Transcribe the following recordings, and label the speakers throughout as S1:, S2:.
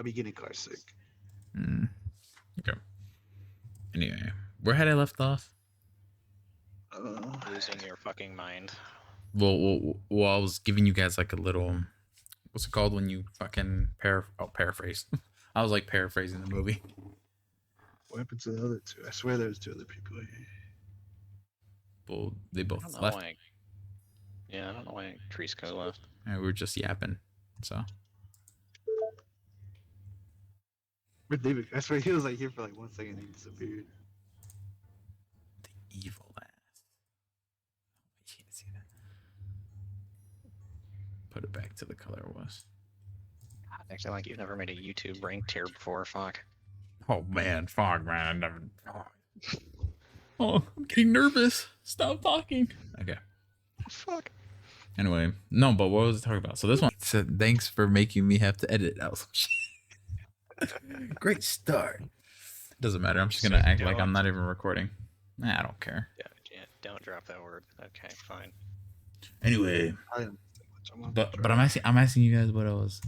S1: I'll be getting car sick.
S2: Okay. Anyway, where had I left off?
S3: Losing your fucking mind.
S2: Well, I was giving you guys like a little. What's it called when you fucking paraphrase? I was like paraphrasing the movie.
S1: What happened to the other two? I swear there was two other people here.
S2: Well, they both
S3: I don't know
S2: left.
S3: why. Yeah, I don't know why Trisco left.
S2: And we were just yapping. So.
S1: But David, I swear he was like here for like 1 second and he disappeared.
S2: The evil ass. You can't see that. Put it back to the color it was.
S3: Acting like you've never made a YouTube rank tier before, fuck.
S2: Oh man, fuck man, I never. Oh, I'm getting nervous. Stop talking. Okay.
S3: Fuck.
S2: Anyway, no, but what was I talking about? So this one said, "Thanks for making me have to edit out some shit." Great start. Doesn't matter. I'm just gonna act like I'm not even recording. Nah, I don't care.
S3: Yeah, don't drop that word. Okay, fine.
S2: Anyway, but I'm asking you guys what I was.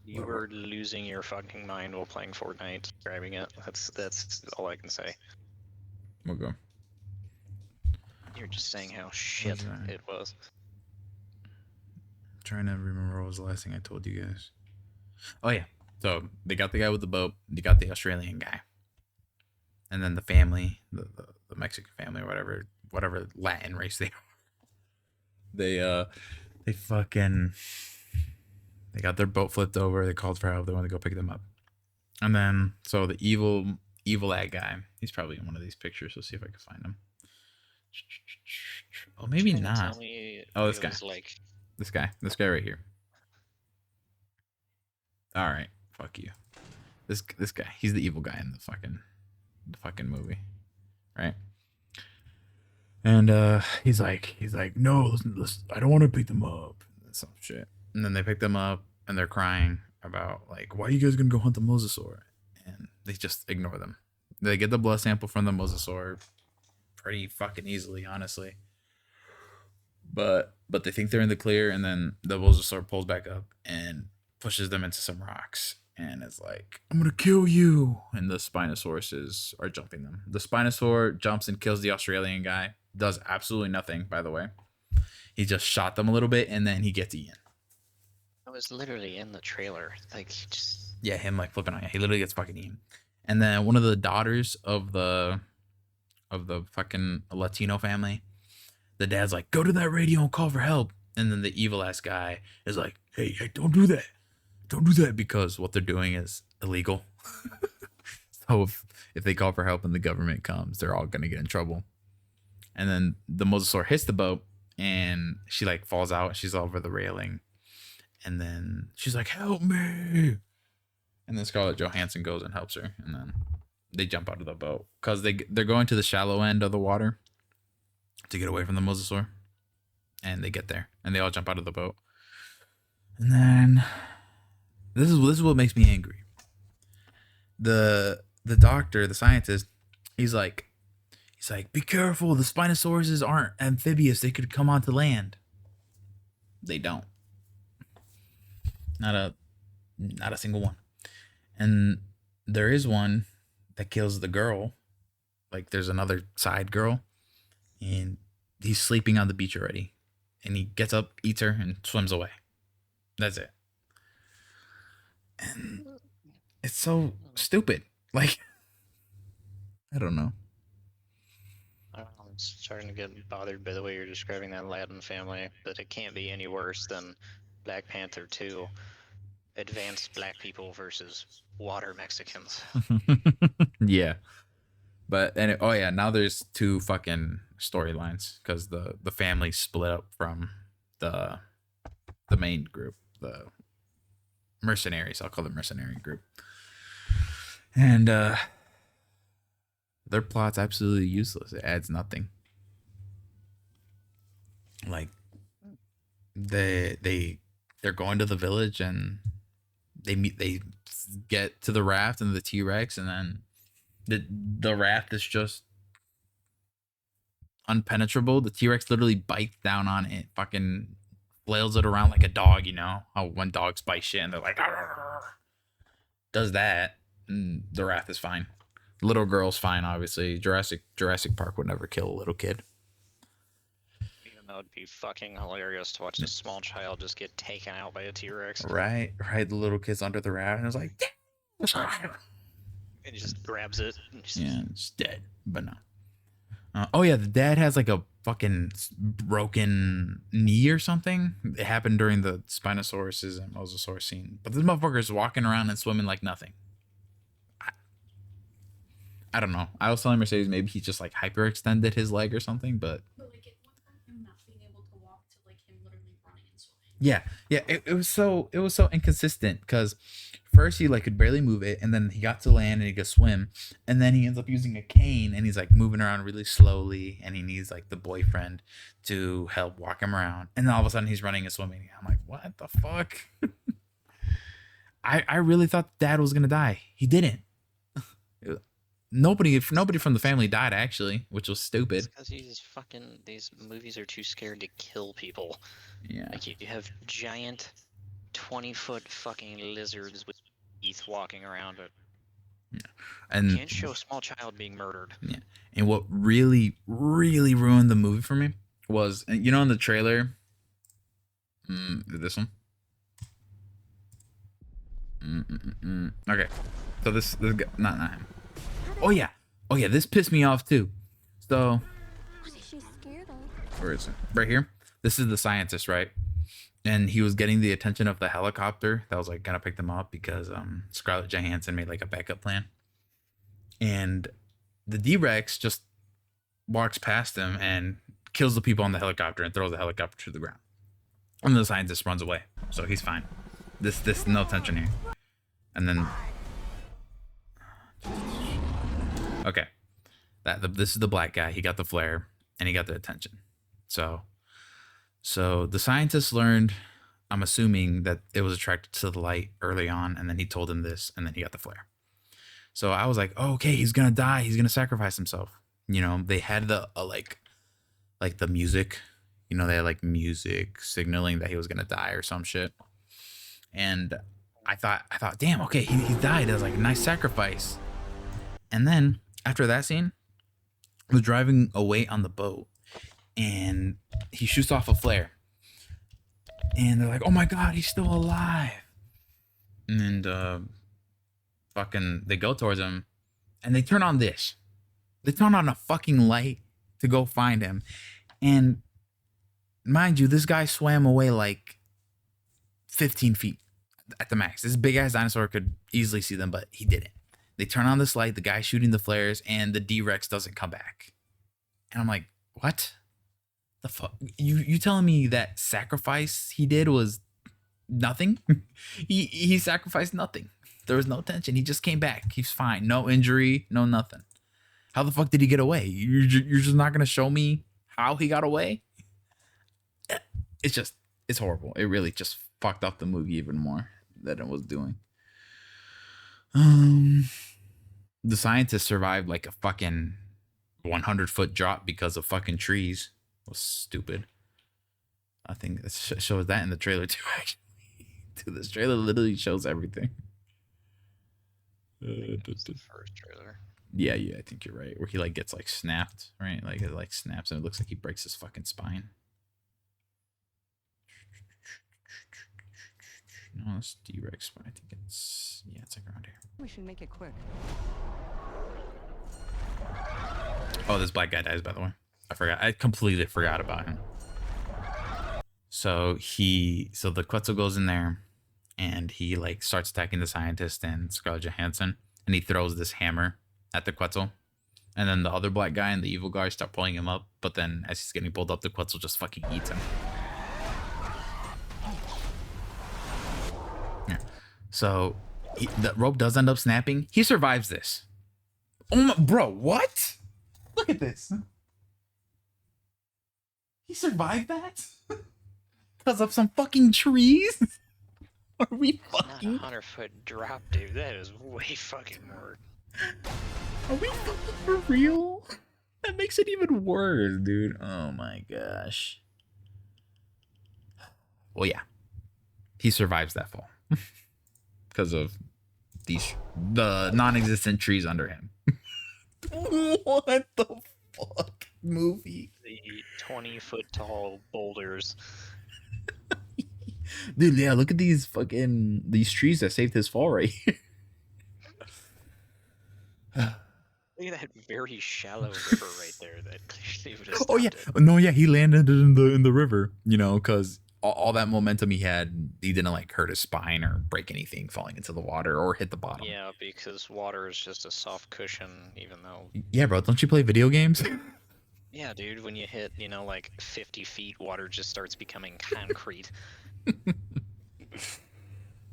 S3: You were losing your fucking mind while playing Fortnite, describing it. That's all I can say.
S2: We'll go.
S3: You're just saying how shit it was.
S2: I'm trying to remember what was the last thing I told you guys. Oh yeah. So they got the guy with the boat. They got the Australian guy, and then the family, the Mexican family or whatever Latin race they are. They fucking. They got their boat flipped over. They called for help. They wanted to go pick them up. And then, so the evil ad guy, he's probably in one of these pictures. Let's see if I can find him. Oh, maybe not. Oh, this guy. This guy right here. All right. Fuck you. This guy. He's the evil guy in the fucking movie. Right? And he's like, no, listen, I don't want to pick them up. Some shit. And then they pick them up and they're crying about like, why are you guys gonna go hunt the mosasaur? And they just ignore them. They get the blood sample from the mosasaur pretty fucking easily, honestly. But they think they're in the clear, and then the mosasaur pulls back up and pushes them into some rocks and is like, I'm gonna kill you. And the Spinosauruses are jumping them. The Spinosaur jumps and kills the Australian guy. Does absolutely nothing, by the way. He just shot them a little bit and then he gets eaten.
S3: I was literally in the trailer. Like, just...
S2: Yeah, him like flipping on you. He literally gets fucking eaten. And then one of the daughters of the fucking Latino family, the dad's like, go to that radio and call for help. And then the evil ass guy is like, hey, don't do that. Don't do that, because what they're doing is illegal. So if they call for help and the government comes, they're all gonna get in trouble. And then the mosasaur hits the boat and she like falls out. She's over the railing. And then she's like, help me. And then Scarlett Johansson goes and helps her. And then they jump out of the boat because they're going to the shallow end of the water to get away from the mosasaur. And they get there and they all jump out of the boat. And then this is what makes me angry. The doctor, the scientist, he's like, be careful. The Spinosauruses aren't amphibious. They could come onto land. They don't. Not a single one. And there is one that kills the girl. Like there's another side girl, and he's sleeping on the beach already. And he gets up, eats her, and swims away. That's it. And it's so stupid. Like, I don't know.
S3: I'm starting to get bothered by the way you're describing that Latin family, but it can't be any worse than Black Panther 2, advanced black people versus water Mexicans.
S2: Yeah. But, now there's two fucking storylines because the family split up from the main group, the mercenaries. I'll call them mercenary group. And their plot's absolutely useless. It adds nothing. Like they're going to the village and they get to the raft and the T-Rex, and then the raft is just unpenetrable. The T-Rex literally bites down on it, fucking flails it around like a dog, you know? How when dogs bite shit and they're like, "Arr!" Does that, and the wrath is fine. Little girl's fine, obviously. Jurassic Park would never kill a little kid.
S3: Even though it'd be fucking hilarious to watch a small child just get taken out by a T-Rex.
S2: Right. The little kid's under the raft and it's like,
S3: And he just grabs it. And just...
S2: yeah, it's dead. But no. Oh yeah, the dad has like a fucking broken knee or something. It happened during the Spinosaurus's and Mosasaurus scene. But this motherfucker's walking around and swimming like nothing. I don't know. I was telling Mercedes maybe he just like hyperextended his leg or something, but
S4: like it went from him not being able to walk to like him literally running and swimming.
S2: yeah, it was so inconsistent because first he like could barely move it, and then he got to land and he could swim, and then he ends up using a cane and he's like moving around really slowly, and he needs like the boyfriend to help walk him around, and then all of a sudden he's running and swimming. I'm like, what the fuck? I really thought Dad was gonna die. He didn't. Nobody from the family died actually, which was stupid.
S3: Because these movies are too scared to kill people.
S2: Yeah.
S3: Like you have giant 20-foot fucking lizards with teeth walking around it.
S2: Yeah. And
S3: you can't show a small child being murdered.
S2: Yeah. And what really ruined the movie for me was, you know, in the trailer, this one. Okay. So this guy, not him. Oh yeah, this pissed me off too. So,
S5: What is she scared of?
S2: where is it? Right here. This is the scientist, right? And he was getting the attention of the helicopter that was like gonna pick them up because Scarlett Johansson made like a backup plan. And the D-Rex just walks past him and kills the people on the helicopter and throws the helicopter to the ground. And the scientist runs away, so he's fine. This no tension here. And then. Okay, this is the black guy. He got the flare and he got the attention. So the scientist learned, I'm assuming, that it was attracted to the light early on, and then he told him this, and then he got the flare. So I was like, oh, okay, he's gonna die. He's gonna sacrifice himself. You know, they had the like the music. You know, they had like music signaling that he was gonna die or some shit. And I thought, damn, okay, he died. It was like a nice sacrifice. And then after that scene, I was driving away on the boat, and he shoots off a flare, and they're like, "Oh my god, he's still alive!" And fucking, they go towards him, and they turn on this. They turn on a fucking light to go find him, and mind you, this guy swam away like 15 feet at the max. This big ass dinosaur could easily see them, but he didn't. They turn on this light, the guy shooting the flares, and the D-Rex doesn't come back. And I'm like, what? The fuck? You telling me that sacrifice he did was nothing? he sacrificed nothing. There was no tension. He just came back. He's fine. No injury, no nothing. How the fuck did he get away? You're just not going to show me how he got away? It's horrible. It really just fucked up the movie even more than it was doing. The scientist survived like a fucking 100-foot drop because of fucking trees. It was stupid. I think it shows that in the trailer too, actually. Dude, this trailer literally shows everything.
S3: It's the first trailer.
S2: Yeah, I think you're right. Where he like gets like snapped, right? Like it like snaps and it looks like he breaks his fucking spine. No, it's D-Rex, but I think it's like around here.
S6: We should make it quick.
S2: Oh, this black guy dies, by the way. I completely forgot about him. So the Quetzal goes in there and he like starts attacking the scientist and Scarlett Johansson, and he throws this hammer at the Quetzal. And then the other black guy and the evil guy start pulling him up, but then as he's getting pulled up, the Quetzal just fucking eats him. Yeah. So the rope does end up snapping. He survives this. Oh my, bro, what? Look at this. He survived that? Because of some fucking trees? Are we fucking?
S3: Not a 100-foot drop, dude. That is way fucking more.
S2: Are we fucking for real? That makes it even worse, dude. Oh my gosh. Well, yeah, he survives that fall because of the non-existent trees under him. What the fuck movie?
S3: The 20-foot tall boulders.
S2: Dude, yeah, look at these trees that saved his fall right here.
S3: Look at that very shallow river right there that clearly would have stopped
S2: Oh yeah,
S3: it.
S2: no, yeah, he landed in the river, you know, because all that momentum he had, he didn't like hurt his spine or break anything falling into the water or hit the bottom.
S3: Yeah, because water is just a soft cushion, even though...
S2: Yeah, bro, don't you play video games?
S3: Yeah, dude, when you hit, you know, like 50 feet, water just starts becoming concrete.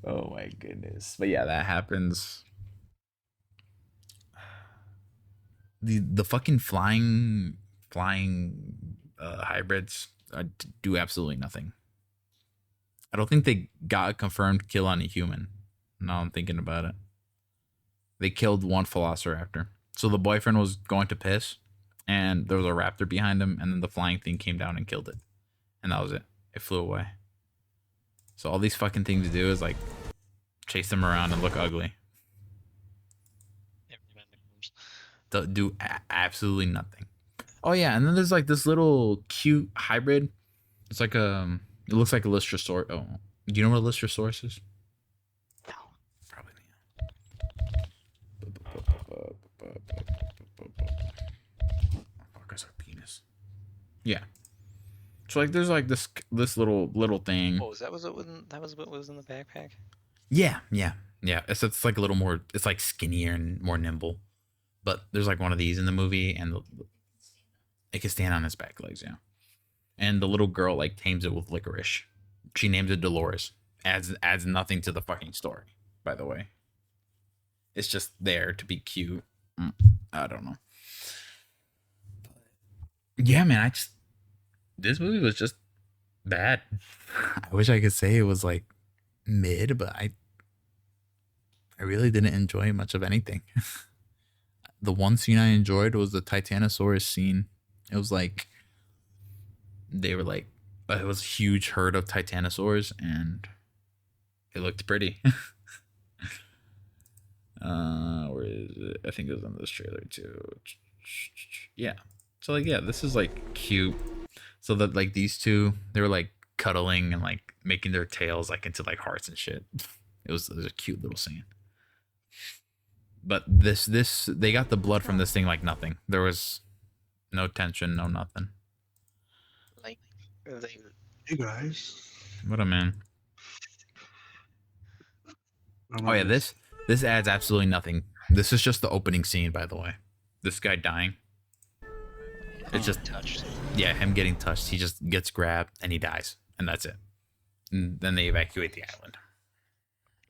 S2: Oh my goodness. But yeah, that happens. The fucking flying hybrids do absolutely nothing. I don't think they got a confirmed kill on a human. Now I'm thinking about it. They killed one velociraptor. So the boyfriend was going to piss, and there was a raptor behind him, and then the flying thing came down and killed it. And that was it. It flew away. So all these fucking things do is like chase them around and look ugly. Do absolutely nothing. Oh yeah, and then there's like this little cute hybrid. It's like it looks like a Lystrosaurus. Oh, do you know what a Lystrosaurus is?
S3: No.
S2: Probably fuck, I said penis. Yeah. So like, there's like this little thing.
S3: Oh, that was what was in the backpack?
S2: Yeah. It's like a little more. It's like skinnier and more nimble. But there's like one of these in the movie, and it can stand on its back legs, yeah. And the little girl like tames it with licorice. She names it Dolores. Adds nothing to the fucking story, by the way. It's just there to be cute. I don't know. Yeah, man, this movie was just bad. I wish I could say it was like mid, but I really didn't enjoy much of anything. The one scene I enjoyed was the Titanosaurus scene. It was like they were like it was a huge herd of Titanosaurs, and it looked pretty. Where is it? I think it was in this trailer too. Yeah. So like, yeah, this is like cute. So that like these two, they were like cuddling and like making their tails like into like hearts and shit. It was a cute little scene. But this they got the blood from this thing like nothing. There was no tension, no nothing.
S3: Like,
S1: Hey guys.
S2: What a man.
S1: I'm
S2: Oh yeah,
S1: not
S2: this adds absolutely nothing. This is just the opening scene, by the way. This guy dying. It's just
S3: touched.
S2: Yeah, him getting touched. He just gets grabbed and he dies, and that's it. And then they evacuate the island.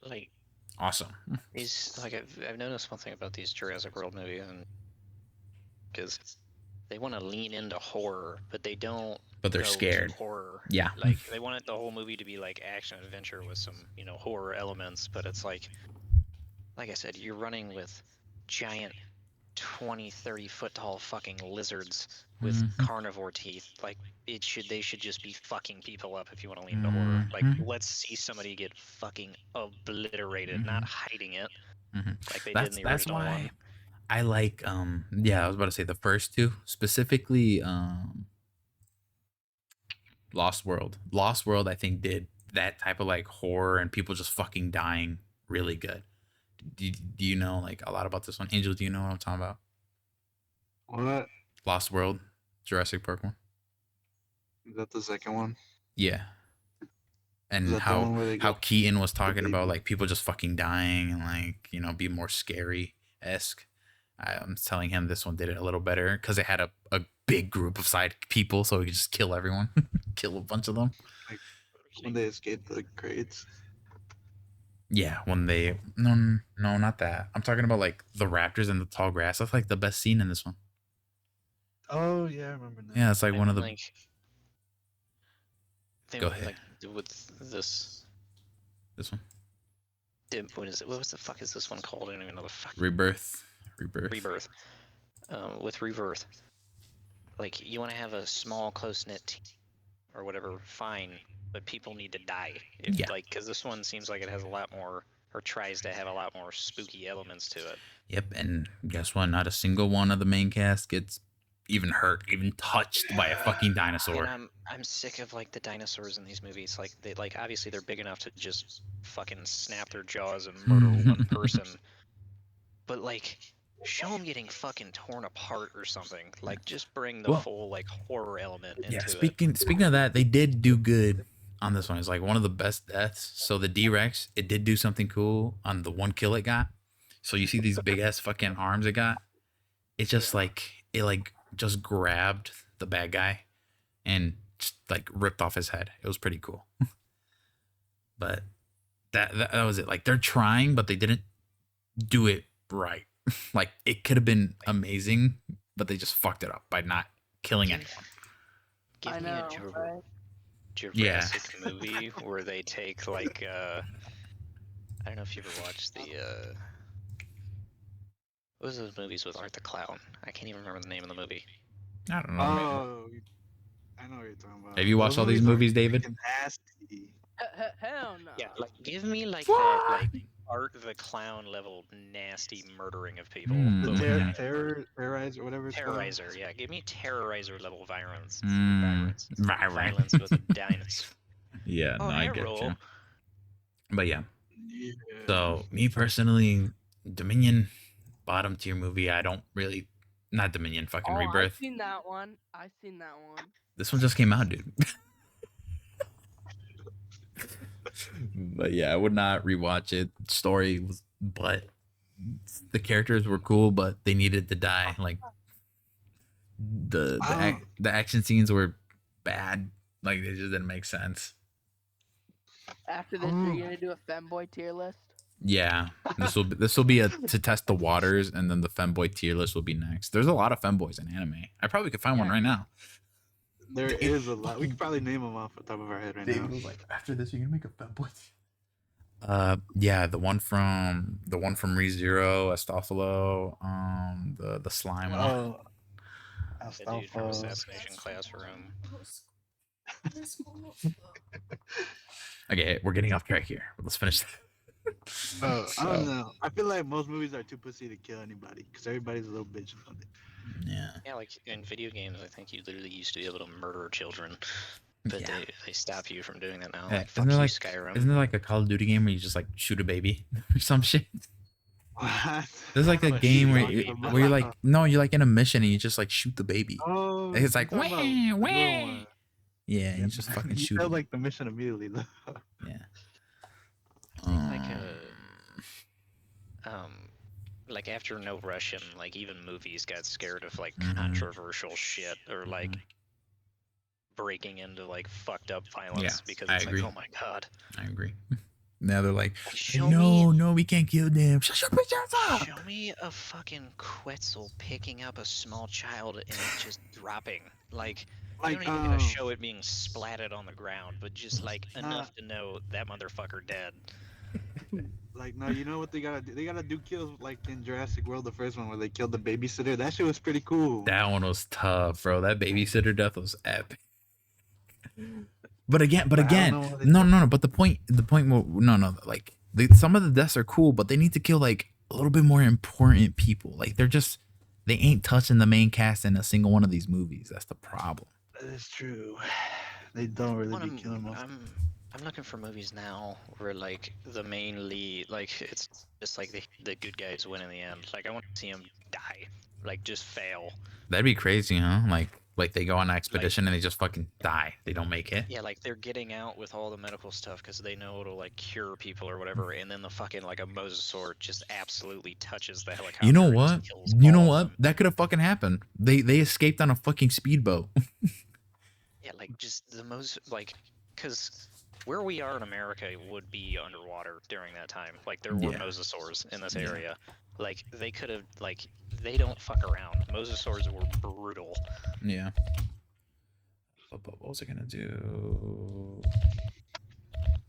S3: Like,
S2: Awesome.
S3: these, like, I've noticed one thing about these Jurassic World movies, and because they want to lean into horror, but they don't.
S2: But they're
S3: go to
S2: scared.
S3: Horror.
S2: Yeah.
S3: Like, they want the whole movie to be like action adventure with some, you know, horror elements, but it's like I said, you're running with giant 20-30 foot tall fucking lizards with carnivore teeth. Like, they should just be fucking people up if you want to lean to horror. Like, let's see somebody get fucking obliterated, not hiding it like they did in the original
S2: why
S3: one.
S2: I like yeah, I was about to say the first two, specifically Lost World. Lost World, I think, did that type of like horror and people just fucking dying really good. Do you know like a lot about this one? Angel, do you know what I'm talking about?
S1: What?
S2: Lost World, Jurassic Park one.
S1: Is that the second one?
S2: Yeah.
S1: Is
S2: And
S1: that the one where they
S2: how
S1: get
S2: Keaton was talking
S1: baby?
S2: about like people just fucking dying and like, you know, be more scary-esque. I'm telling him this one did it a little better because it had a big group of side people, so we could just kill everyone, kill a bunch of them.
S1: When they escaped the crates?
S2: Yeah, when they no, not that. I'm talking about like the raptors and the tall grass. That's like the best scene in this one.
S1: Oh yeah, I remember that.
S2: Yeah, it's like one of the.
S3: Like,
S2: Go ahead.
S3: Like, with this
S2: This one.
S3: what is it? What the fuck is this one called? I don't even know the fuck.
S2: Rebirth.
S3: Rebirth. With Rebirth, like, you want to have a small, close-knit team or whatever, fine. but people need to die. If,
S2: Yeah.
S3: Like, because this one seems like it has a lot more, or tries to have a lot more spooky elements to it.
S2: Yep, and guess what? Not a single one of the main cast gets even hurt, even touched by a fucking dinosaur.
S3: And I'm sick of like the dinosaurs in these movies. Like they like obviously they're big enough to just fucking snap their jaws and murder one person. But like, show them getting fucking torn apart or something. Like, just bring the
S2: Well,
S3: full like horror element into
S2: Yeah,
S3: it.
S2: speaking of that, they did do good on this one. It's like one of the best deaths. So the D-Rex, it did do something cool on the one kill it got. So you see these big ass fucking arms it got. It just just grabbed the bad guy and just like ripped off his head. It was pretty cool. But that was it. Like they're trying, but they didn't do it right. Like it could have been amazing, but they just fucked it up by not killing anyone.
S3: Give
S6: I
S3: me
S6: know,
S3: a
S6: right?
S3: Jurassic movie where they take like I don't know if you ever watched the what was those movies with Art the Clown? I can't even remember the name of the movie.
S2: I don't know.
S1: Oh, I know what you're talking about.
S2: Have you watched all these
S1: are
S2: movies, David?
S1: freaking nasty.
S6: Hell no.
S3: Yeah, like give me like that like Art the Clown level nasty murdering of people.
S2: Hmm.
S3: But
S1: The
S3: with-
S1: terrorize or whatever. It's called.
S3: Terrorizer, yeah, give me Terrorizer level violence.
S2: Violence.
S3: Violence with a dinosaur.
S2: Yeah,
S3: Oh,
S2: no, I
S3: hey,
S2: get
S3: roll.
S2: you. But yeah,
S1: Yeah.
S2: so me personally, Dominion, bottom tier movie. I don't really, not Dominion, fucking
S6: Oh,
S2: Rebirth.
S6: I've seen that one.
S2: This one just came out, dude. But yeah, I would not rewatch it. Story was, but the characters were cool, but they needed to die. Like the action scenes were bad. Like they just didn't make sense.
S6: After this, are you gonna do a femboy tier list?
S2: Yeah, this will be a to test the waters, and then the femboy tier list will be next. There's a lot of femboys in anime. I probably could find one right now.
S1: There is a lot. We can probably name them off the top of our head right now.
S2: was like, after this, you're gonna make a femboy. Yeah, the one from ReZero, Astolfo, the slime one.
S1: Oh,
S3: The dude from
S1: Astolfo.
S3: Assassination Classroom.
S2: Okay, we're getting off track here. Let's finish.
S1: I don't know. I feel like most movies are too pussy to kill anybody because everybody's a little bitch about it.
S2: Yeah.
S3: Yeah, like in video games, I think you literally used to be able to murder children, but
S2: Yeah.
S3: they stop you from doing that now.
S2: Yeah,
S3: Like, fuck
S2: isn't
S3: you,
S2: there
S3: Skyrim.
S2: Isn't there like a Call of Duty game where you just like shoot a baby or some shit?
S1: What?
S2: There's like a
S1: What
S2: game
S1: you
S2: where
S1: talking
S2: you,
S1: about?
S2: where you're like, no, you're like in a mission and you just like shoot the baby.
S1: Oh,
S2: It's like,
S1: you're talking about
S2: wah,
S1: the
S2: wah.
S1: little one.
S2: Yeah, and you just fucking
S1: You
S2: shoot.
S1: failed
S2: Him.
S1: like the mission immediately though.
S2: Yeah.
S3: Like like after No Russian, like even movies got scared of like
S2: Mhm.
S3: controversial shit or like
S2: Mhm.
S3: breaking into like fucked up violence
S2: Yeah,
S3: because
S2: I
S3: it's
S2: agree.
S3: like, oh my god.
S2: I agree. Now they're like,
S3: Show
S2: no, we can't kill them. Shut your bitch ass up.
S3: Show me a fucking Quetzal picking up a small child and it just dropping. Like, you
S1: Like,
S3: don't even gotta show it being splatted on the ground, but just like
S1: Nah.
S3: enough to know that motherfucker dead.
S1: Like, no, you know what they gotta do? They gotta do kills like in Jurassic World, the first one where they killed the babysitter. That shit was pretty cool.
S2: That one was tough, bro. That babysitter death was epic. But again,
S1: I don't know what they
S2: no. But the point, like some of the deaths are cool, but they need to kill like a little bit more important people. Like they ain't touching the main cast in a single one of these movies. That's the problem.
S1: That is true. They don't really
S3: Well,
S1: be killing most.
S3: I'm looking for movies now where like the main lead, like it's just like the good guys win in the end. Like I want to see him die, like just fail.
S2: That'd be crazy, huh? Like they go on an expedition and they just fucking die. They don't make it.
S3: Yeah, like they're getting out with all the medical stuff because they know it'll like cure people or whatever, and then the fucking like a mosasaur just absolutely touches the helicopter.
S2: You know
S3: and just
S2: what?
S3: kills
S2: You know
S3: all of
S2: what?
S3: them.
S2: That could have fucking happened. They escaped on a fucking speedboat.
S3: Yeah, like just the most like, because where we are in America would be underwater during that time. Like there were
S2: Yeah.
S3: mosasaurs in this
S2: Yeah.
S3: area. Like they could have like they don't fuck around. Mosasaurs were brutal.
S2: Yeah. But what was I gonna do?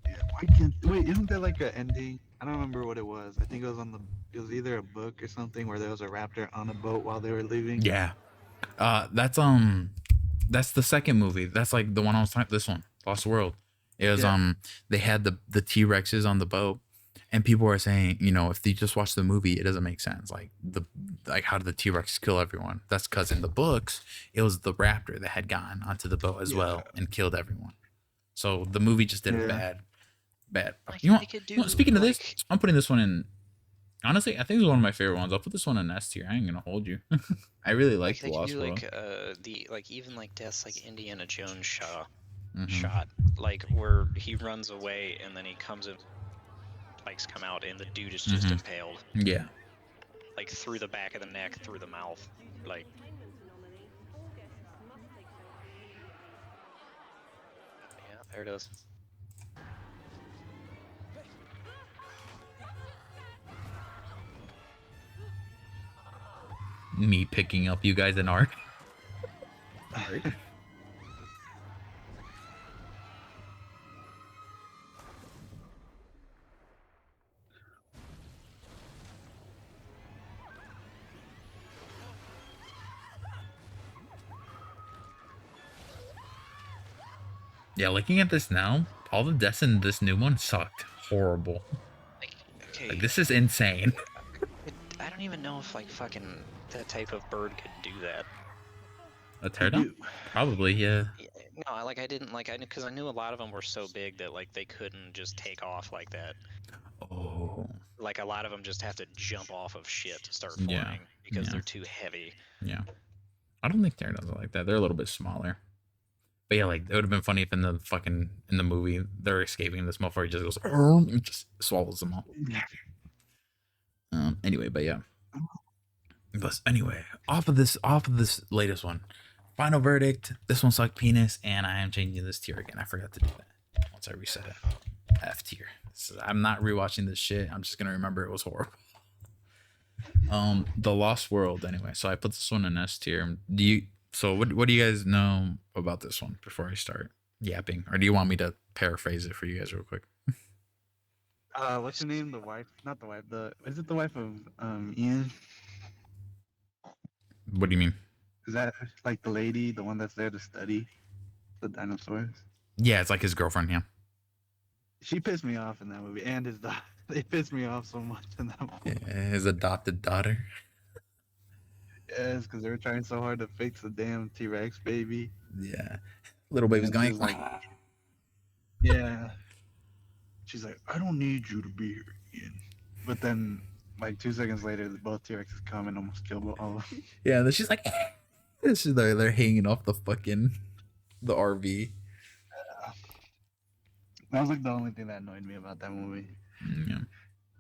S1: Yeah, why can't? Wait, isn't there like an ending? I don't remember what it was. I think it was on the. It was either a book or something where there was a raptor on a boat while they were leaving.
S2: Yeah. That's the second movie. That's like the one I was talking. This one, Lost World. It was they had the T-Rexes on the boat, and people were saying, you know, if you just watch the movie, it doesn't make sense. Like how did the T-Rex kill everyone? That's because in the books, it was the raptor that had gone onto the boat as well and killed everyone. So the movie just did a bad.
S3: Like,
S2: You know,
S3: they could
S2: you know,
S3: do,
S2: speaking of this,
S3: like-
S2: I'm putting this one in. Honestly, I think it's one of my favorite ones. I'll put this one in S tier. I ain't gonna hold you. I really like
S3: they
S2: the
S3: could
S2: Lost
S3: do
S2: World.
S3: even like deaths like Indiana Jones shot,
S2: Mhm.
S3: like where he runs away and then he comes in, spikes come out and the dude is just impaled,
S2: Yeah.
S3: like through the back of the neck, through the mouth, like. Yeah, there it is.
S2: Me picking up you guys in art. Yeah, looking at this now, all the deaths in this new one sucked. Horrible.
S3: Like, okay.
S2: Like, this is insane.
S3: I don't even know if like fucking that type of bird could do that.
S2: A pterodon? Probably, yeah.
S3: No, I didn't like because I knew a lot of them were so big that like they couldn't just take off like that.
S2: Oh.
S3: Like a lot of them just have to jump off of shit to start flying because they're too heavy.
S2: Yeah. I don't think pterodons are like that. They're a little bit smaller. But yeah, like it would have been funny if in the movie they're escaping, this motherfucker just goes and just swallows them all. Anyway, but yeah. But anyway, off of this latest one, final verdict. This one sucked penis, and I am changing this tier again. I forgot to do that once I reset it. F tier. So I'm not rewatching this shit. I'm just gonna remember it was horrible. The Lost World. Anyway, so I put this one in S tier. What do you guys know about this one before I start yapping? Or do you want me to paraphrase it for you guys real quick?
S1: What's her name? The wife? Not the wife. Is it the wife of Ian?
S2: What do you mean?
S1: Is that like the lady, the one that's there to study the dinosaurs?
S2: Yeah, it's like his girlfriend. Yeah.
S1: She pissed me off in that movie, and his daughter. They pissed me off so much in that movie.
S2: His adopted daughter.
S1: Yes, because they were trying so hard to fix the damn T-Rex baby.
S2: Yeah. Little baby's
S1: And she's
S2: going.
S1: like, yeah. She's like, I don't need you to be here, Ian. But then, like 2 seconds later, both T-Rexes come and almost kill all of them.
S2: Yeah, and then she's like, they're hanging off the RV.
S1: That was like the only thing that annoyed me about that movie.
S2: Yeah.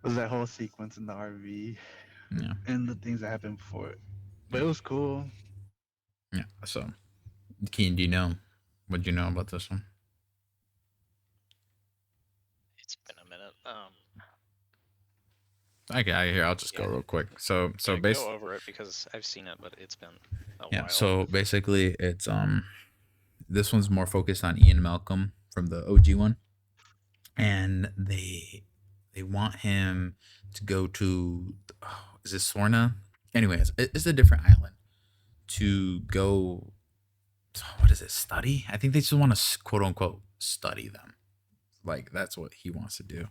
S1: Was that whole sequence in the RV.
S2: Yeah.
S1: And the things that happened before it. But it was cool.
S2: Yeah. So, Keen, do you know? What do you know about this one?
S3: It's been a minute.
S2: Okay, here I'll just go real quick. So
S3: Yeah,
S2: basically,
S3: go over it because I've seen it, but it's been a
S2: yeah.
S3: while.
S2: So basically, it's this one's more focused on Ian Malcolm from the OG one, and they want him to go to is it Sorna? Anyways, it's a different island to go. What is it? Study? I think they just want to quote unquote study them. Like that's what he wants to do,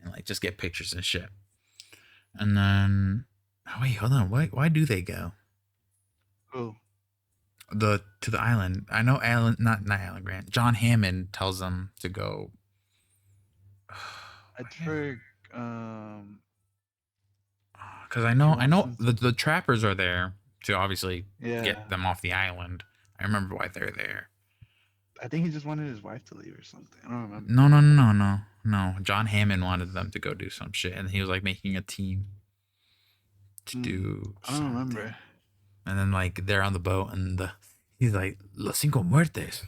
S2: and like just get pictures and shit. And then, oh wait, hold on. Why do they go?
S1: Oh.
S2: To the island. I know Alan, not Alan Grant. John Hammond tells them to go.
S1: I heard,
S2: because I know the trappers are there to obviously get them off the island. I remember why they're there.
S1: I think he just wanted his wife to leave or something. I don't remember.
S2: No. John Hammond wanted them to go do some shit, and he was like making a team to do.
S1: I don't remember.
S2: And then like they're on the boat, and he's like Los Cinco Muertes.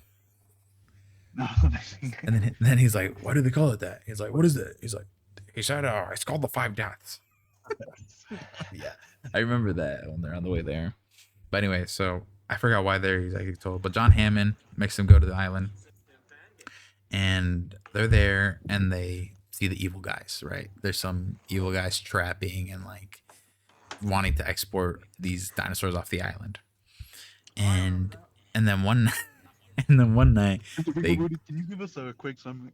S1: No.
S2: And then he's like, why do they call it that? He's like, what is it? He said, it's called the Five Deaths. Yeah, I remember that when they're on the way there. But anyway, so I forgot why they're exactly told. But John Hammond makes them go to the island, and they're there, and they see the evil guys. Right? There's some evil guys trapping and like wanting to export these dinosaurs off the island. And then one And then one night, they
S1: Can you give us a quick summary?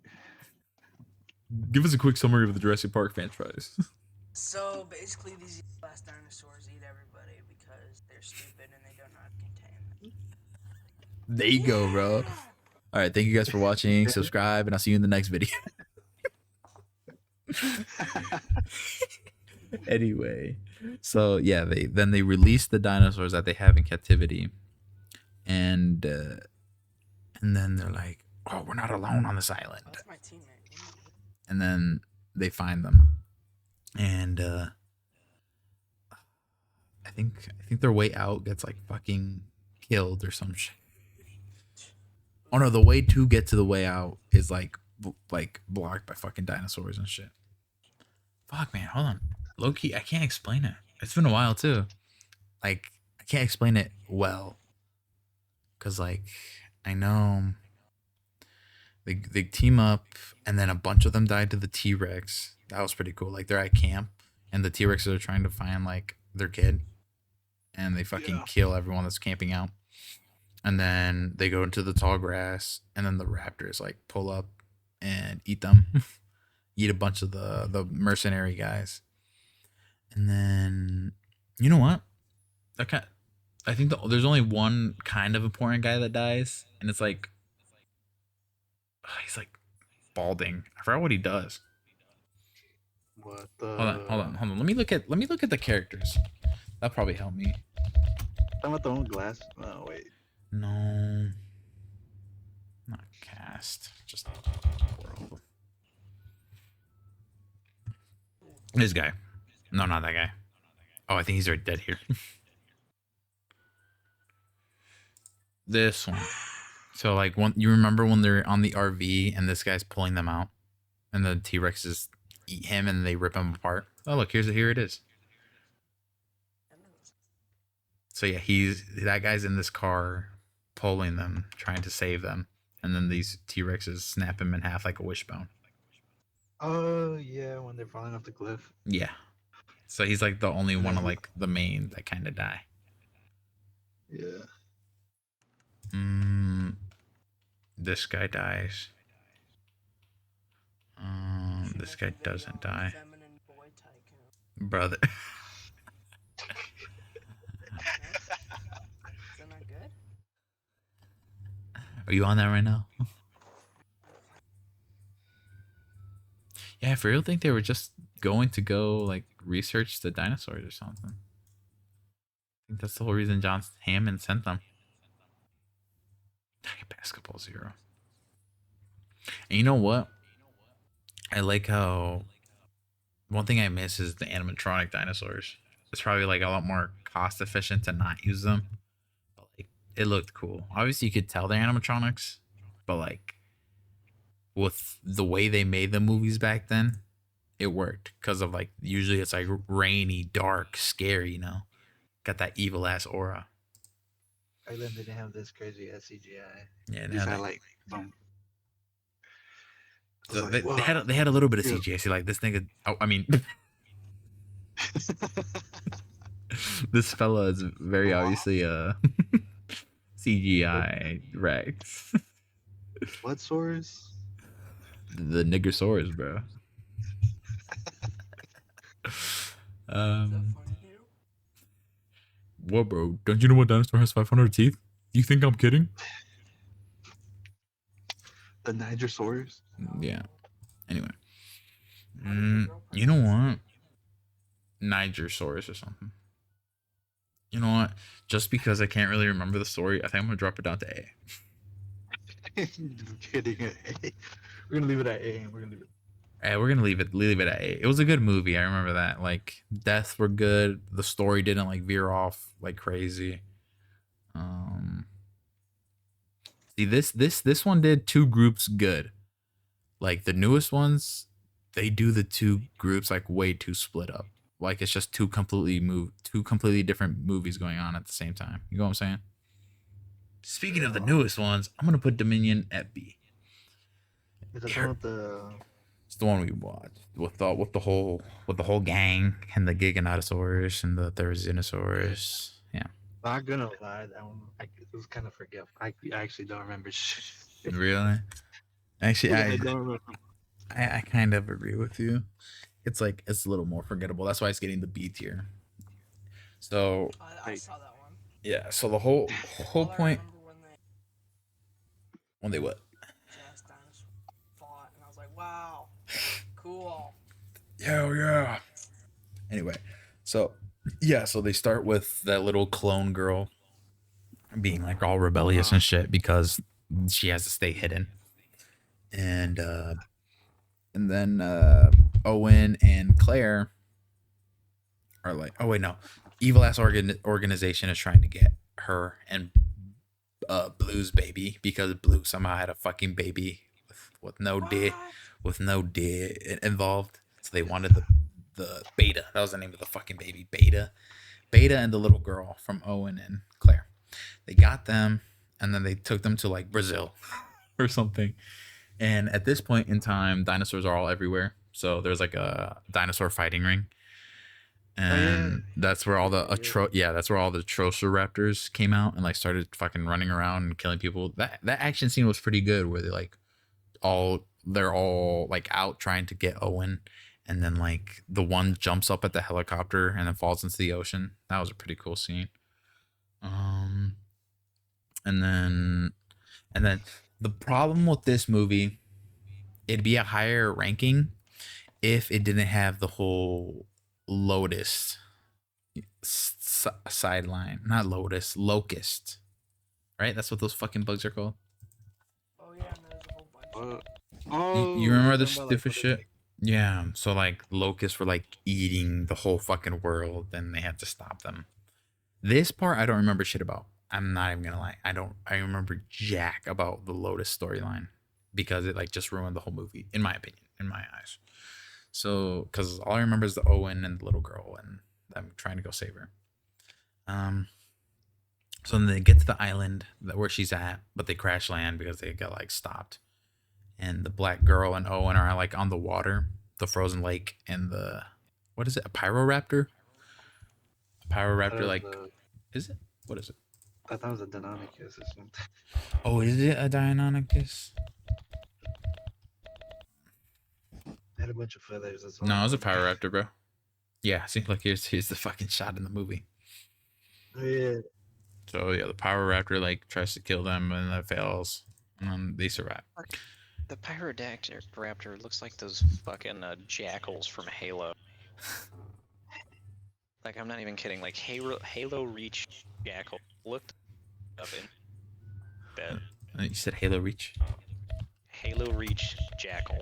S2: give us a quick summary of the Jurassic Park franchise.
S7: So basically, these last dinosaurs eat everybody because they're stupid and they don't know how to contain them.
S2: There you go, bro. All right, thank you guys for watching. Subscribe, and I'll see you in the next video. Anyway, so yeah, they release the dinosaurs that they have in captivity, and then they're like, "Oh, we're not alone on this island."
S7: That's my teammate.
S2: And then they find them, and I think their way out gets like fucking killed or some shit. Oh no, the way to get to the way out is like blocked by fucking dinosaurs and shit. Fuck, man, hold on. Low key, I can't explain it. It's been a while too. Like, I can't explain it well, cause like I know they team up, and then a bunch of them died to the T-Rex. That was pretty cool. Like, they're at camp, and the T-Rexes are trying to find like their kid, and they fucking kill everyone that's camping out. And then they go into the tall grass, and then the raptors like pull up and eat them, eat a bunch of the mercenary guys. And then, you know what? I think there's only one kind of important guy that dies, and it's like he's like balding. I forgot what he does.
S1: What the?
S2: Hold on. Let me look at the characters. That'll probably help me.
S1: I'm at the one glass. Oh wait.
S2: No, not cast. Just world. This guy. No, not that guy. Oh, I think he's already dead here. This one. So like you remember when they're on the RV and this guy's pulling them out, and the T-Rexes eat him and they rip him apart. Oh look, here it is. So yeah, that guy's in this car pulling them, trying to save them, and then these T-Rexes snap him in half like a wishbone.
S1: Oh yeah, when they're falling off the cliff.
S2: Yeah. So he's like the only one of like the main that kind of die.
S1: Yeah.
S2: This guy dies. This guy doesn't die. Brother. Are you on that right now? Yeah, for real, think they were just going to go like research the dinosaurs or something. I think that's the whole reason John Hammond sent them. Basketball 0. And you know what? I like how one thing I miss is the animatronic dinosaurs. It's probably like a lot more cost efficient to not use them. But like, it looked cool. Obviously, you could tell they're animatronics, but like with the way they made the movies back then, it worked because of like usually it's like rainy, dark, scary. You know, got that evil ass aura.
S1: Island didn't have this crazy ass CGI.
S2: Yeah,
S1: they had like some.
S2: So
S1: like,
S2: they had a little bit of CGI. See, like this nigga. Oh, I mean, this fella is very obviously CGI Rex.
S1: What source?
S2: The niggersaurus, bro. What, bro? Don't you know what dinosaur has 500 teeth? You think I'm kidding?
S1: The Nigersaurus?
S2: Yeah. Anyway. You know what? Nigersaurus or something. You know what? Just because I can't really remember the story, I think I'm going to drop it down to A.
S1: Kidding. We're going to leave it at A. We're going to leave it.
S2: We're gonna leave it at A. It was a good movie. I remember that. Like, deaths were good. The story didn't like veer off like crazy. See, this one did two groups good. Like the newest ones, they do the two groups like way too split up. Like it's just two completely different movies going on at the same time. You know what I'm saying? Speaking of the newest ones, I'm gonna put Dominion at B.
S1: Is that one with the?
S2: It's the one we watched with the whole gang and the Giganotosaurus and the Therizinosaurus. Yeah.
S1: Not gonna lie, that one it was kind of forgettable. I actually don't remember shit.
S2: Really? Actually,
S1: Yeah, I don't remember.
S2: I kind of agree with you. It's like it's a little more forgettable. That's why it's getting the B tier. So
S7: I saw that one.
S2: yeah, so the whole
S7: All I
S2: point
S7: remember
S2: when they what?
S7: jazz dinosaur fought, and I was like, wow, cool.
S2: Yeah. Anyway, so yeah, so they start with that little clone girl being like all rebellious and shit because she has to stay hidden. And then Owen and Claire are like, oh wait, no, evil ass organization is trying to get her and Blue's baby because Blue somehow had a fucking baby with no D involved. So they wanted the Beta. That was the name of the fucking baby, Beta and the little girl from Owen and Claire. They got them, and then they took them to like Brazil or something. And at this point in time, dinosaurs are all everywhere. So there's like a dinosaur fighting ring, and that's where all the that's where all the Atrociraptors came out and like started fucking running around and killing people. That action scene was pretty good, where they're all like out trying to get Owen, and then like the one jumps up at the helicopter and then falls into the ocean. That was a pretty cool scene. And then the problem with this movie, it'd be a higher ranking if it didn't have the whole Lotus sideline. Not Lotus, Locust. Right? That's what those fucking bugs are called.
S7: Oh yeah, and there's a whole bunch.
S2: You remember the stupid shit? Yeah. So like locusts were like eating the whole fucking world, and they had to stop them. This part I don't remember shit about. I'm not even gonna lie. I remember jack about the Lotus storyline because it like just ruined the whole movie, in my opinion, in my eyes. So, because all I remember is the Owen and the little girl and them trying to go save her. So then they get to the island where she's at, but they crash land because they got like stopped. And the black girl and Owen are like on the water, the frozen lake, and the what is it? A pyroraptor? A pyroraptor, like is it? What is it?
S1: I thought it was a Deinonychus or something.
S2: Oh, is it a Deinonychus?
S1: It had a bunch of feathers. That's
S2: No, it was a pyroraptor, bro. Yeah, see, look, here's the fucking shot in the movie.
S1: Oh, yeah.
S2: So yeah, the pyroraptor like tries to kill them and it fails, and then they survive.
S3: The Raptor looks like those fucking jackals from Halo. Like, I'm not even kidding. Like, Halo Reach jackal looked up in bed.
S2: You said Halo Reach?
S3: Halo Reach jackal.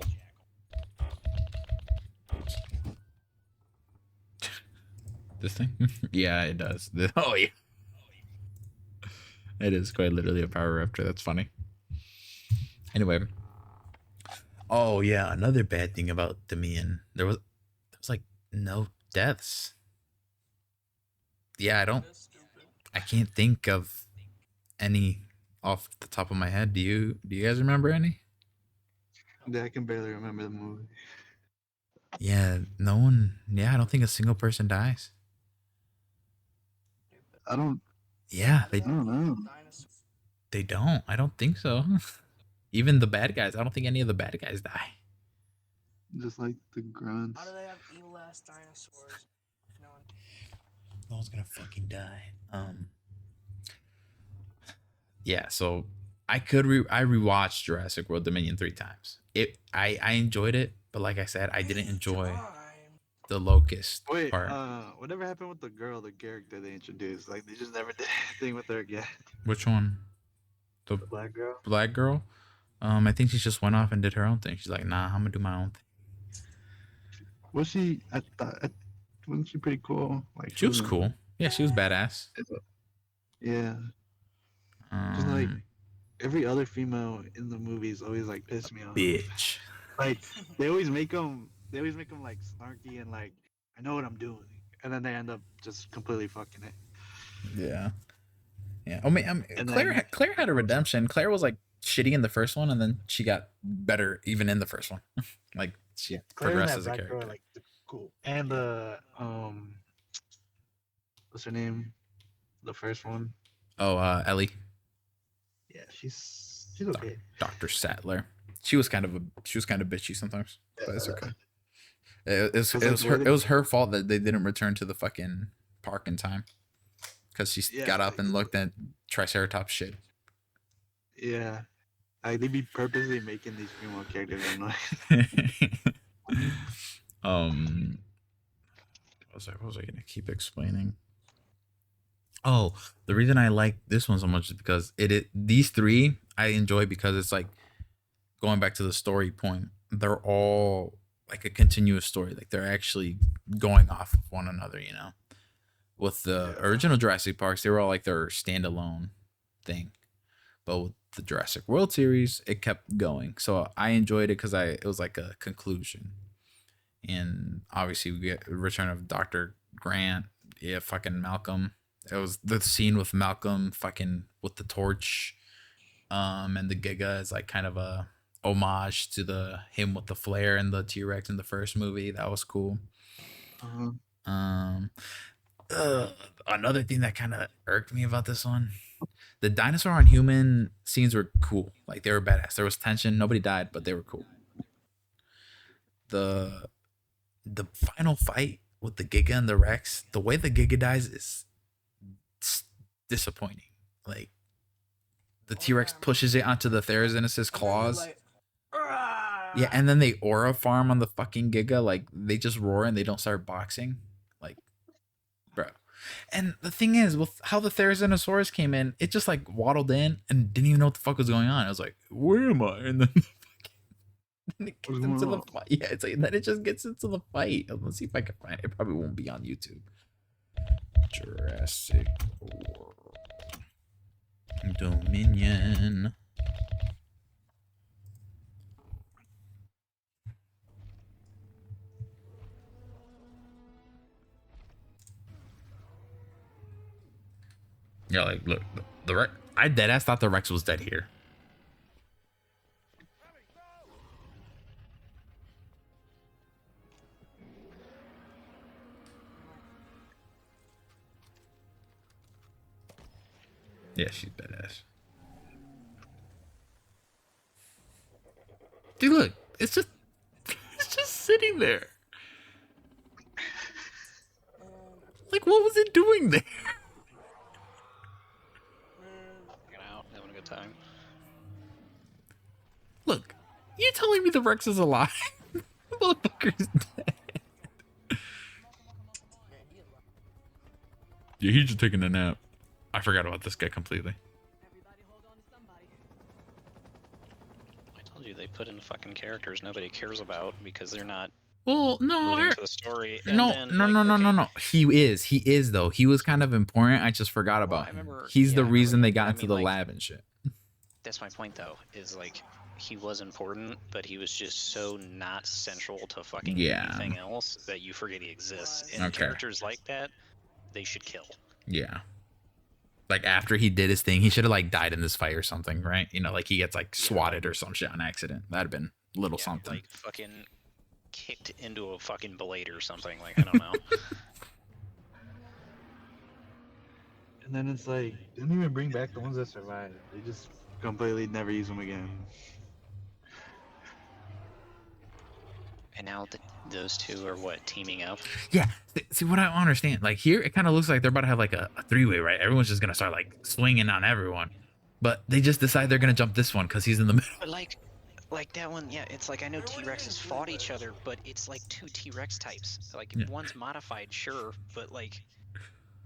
S2: This thing? Yeah, it does. Oh yeah, it is quite literally a pyroraptor. That's funny. Anyway. Oh yeah, another bad thing about Dominion. There was like no deaths. Yeah, I can't think of any off the top of my head. Do you guys remember any?
S1: Yeah, I can barely remember the movie.
S2: Yeah, no one. Yeah, I don't think a single person dies.
S1: I don't.
S2: Yeah,
S1: I don't know.
S2: they don't. I don't think so. Even the bad guys. I don't think any of the bad guys die.
S1: Just like the grunts.
S7: How do they have evil ass dinosaurs?
S2: No one's gonna fucking die. Yeah, so I rewatched Jurassic World Dominion 3 times. I enjoyed it, but like I said, I didn't enjoy the locust part.
S1: Whatever happened with the girl, the character they introduced? Like, they just never did anything with her again.
S2: Which one? The
S1: black girl?
S2: Black girl? I think she just went off and did her own thing. She's like, nah, I'm gonna do my own thing.
S1: Was she? I thought, wasn't she pretty cool? Like,
S2: she was cool. Yeah, she was badass.
S1: Yeah. Just like every other female in the movies always like piss me off.
S2: Bitch.
S1: Like they always make them like snarky and like, I know what I'm doing, and then they end up just completely fucking it.
S2: Yeah. Yeah. Oh man, Claire had a redemption. Claire was like shitty in the first one, and then she got better even in the first one. Like she progressed as a character.
S1: Girl, like, cool. And what's her name? the first one.
S2: Oh, Ellie,
S1: Yeah, she's okay.
S2: Dr. Sattler. She was kind of bitchy sometimes, but it's okay. It was her fault that they didn't return to the fucking park in time, because she got up and looked at Triceratops shit.
S1: Yeah, like they be purposely making these female characters annoying.
S2: What was I gonna keep explaining? Oh, the reason I like this one so much is because these three I enjoy because it's like going back to the story point. They're all like a continuous story. Like they're actually going off of one another, you know. With the original Jurassic Parks, they were all like their standalone thing. But with the Jurassic World series, it kept going. So I enjoyed it because it was like a conclusion. And obviously we get a return of Dr. Grant, fucking Malcolm. It was the scene with Malcolm fucking with the torch, and the Giga is like kind of a homage to him with the flare and the T-Rex in the first movie. That was cool. Another thing that kind of irked me about this one, the dinosaur on human scenes were cool. Like they were badass. There was tension. Nobody died, but they were cool. The final fight with the Giga and the Rex, the way the Giga dies is disappointing. Like the T-Rex pushes it onto the Therizinosaurus claws. Yeah, and then they aura farm on the fucking Giga. Like they just roar and they don't start boxing. Like, bro. And the thing is, with how the Therizinosaurus came in, it just like waddled in and didn't even know what the fuck was going on. I was like, where am I? And then it gets into the fight. Yeah, it's like then it just gets into the fight. Let's see if I can find it. It probably won't be on YouTube. Jurassic World Dominion. Yeah, like look, the Rex. I deadass thought the Rex was dead here. Yeah, she's badass. Dude, look, it's just sitting there. Like, what was it doing there?
S3: Hanging out, having a good time.
S2: Look, you telling me the Rex is alive? The motherfucker's dead. Yeah, he's just taking a nap. I forgot about this guy completely.
S3: I told you they put in fucking characters nobody cares about because they're not.
S2: Well, no,
S3: moving to the story. And
S2: no,
S3: then,
S2: no. He is though. He was kind of important. I just forgot about him. He's the reason they got into the lab and shit.
S3: That's my point, though. Is like he was important, but he was just so not central to fucking anything else that you forget he exists. And characters like that, they should kill.
S2: Yeah. Like after he did his thing, he should have like died in this fight or something, right? You know, like he gets like swatted or some shit on accident. That'd have been a little something.
S3: Like fucking kicked into a fucking blade or something. Like I don't know.
S1: And then it's like they didn't even bring back the ones that survived. They just completely never use them again.
S3: And now those two are what, teaming up?
S2: Yeah. See, what I don't understand, like here, it kind of looks like they're about to have like a three-way, right? Everyone's just gonna start like swinging on everyone, but they just decide they're gonna jump this one because he's in the middle.
S3: But like that one, yeah. It's like I know T-Rexes fought each other, but it's like two T-Rex types. Like one's modified, sure, but like.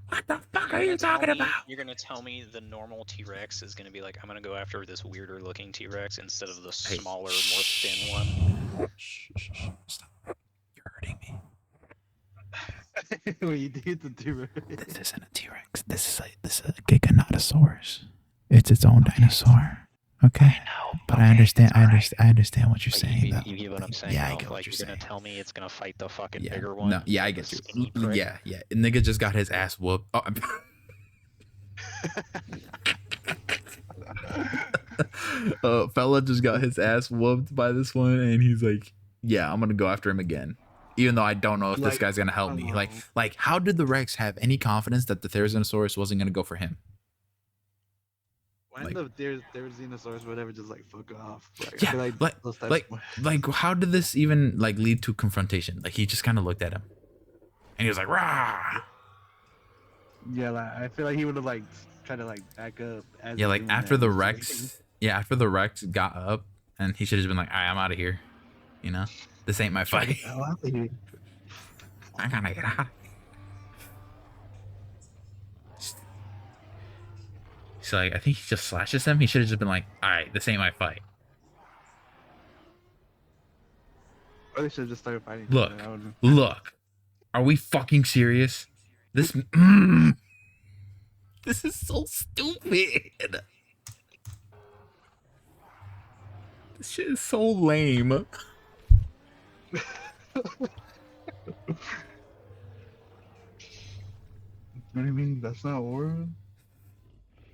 S2: What the fuck are you talking about?
S3: You're gonna tell me the normal T-Rex is gonna be like, I'm gonna go after this weirder looking T-Rex instead of the smaller, more thin one?
S2: Shh, stop. You're hurting me.
S1: Wait, you did the T-Rex.
S2: This isn't a T-Rex. This is a Giganotosaurus. It's its own dinosaur. Okay.
S3: I know,
S2: but I understand. I understand what you're saying.
S3: You get what I'm saying?
S2: Yeah, I get what
S3: like
S2: you're
S3: saying. You're gonna tell me it's gonna fight the fucking bigger one?
S2: No, yeah, I get you. Yeah. Nigga just got his ass whooped. Fella just got his ass whooped by this one, and he's like, "Yeah, I'm gonna go after him again." even though I don't know if this
S1: Like,
S2: guy's gonna help me. Like, how did the Rex have any confidence that the Therizinosaurus wasn't gonna go for him?
S1: Why
S2: Like-
S1: the there's Xenosaurus, whatever, just like fuck off. Like, I
S2: Yeah,
S1: feel
S2: like,
S1: those types
S2: like, how did this even like lead to confrontation? Like, he just kind of looked at him, and he was like, "Rah!"
S1: yeah, like I feel like he would have like tried to like back up. As
S2: Yeah,
S1: he's
S2: like
S1: doing
S2: after
S1: that,
S2: the
S1: just, like,
S2: Rex, after the Rex got up, and he should have just been like, "All right, I'm out of here." You know, this ain't my
S1: try to
S2: fight.
S1: get the hell out of here.
S2: I gotta get out. So like, I think he just slashes him. He should have just been like, "All right, this ain't my fight."
S1: Or they should have just started fighting.
S2: Look,
S1: That would've-
S2: look. Are we fucking serious? This, this is so stupid. This shit is so lame.
S1: What do you mean? That's not Aura?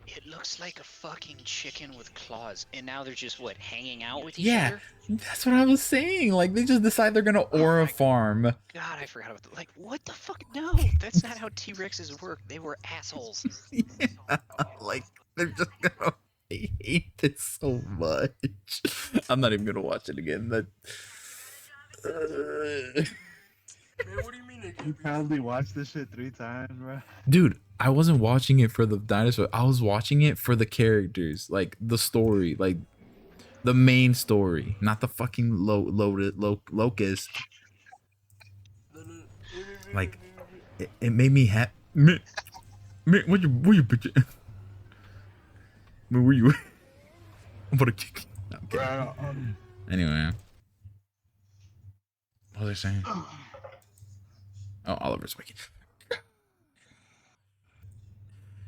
S3: It looks like a fucking chicken with claws, and now they're just what, hanging out with each
S2: Yeah,
S3: other?
S2: that's what I was saying. Like, they just decide they're gonna aura
S3: my
S2: farm.
S3: God, I forgot about that. Like, what the fuck? No, that's not how T-Rexes work. They were assholes.
S2: Yeah, like, they're just gonna. I hate this so much. I'm not even gonna watch it again. That.
S7: Man, what do you mean they
S1: You
S7: can't be?
S1: probably watched this shit 3 times, bro.
S2: Dude, I wasn't watching it for the dinosaur. I was watching it for the characters, like the story, like the main story, not the fucking locust. Like, it made me happy. Man, where you picture? Man, where you? I'm gonna kick you. No, I'm kidding.
S1: Bro,
S2: Anyway, what was I saying? Oh, Oliver's waking.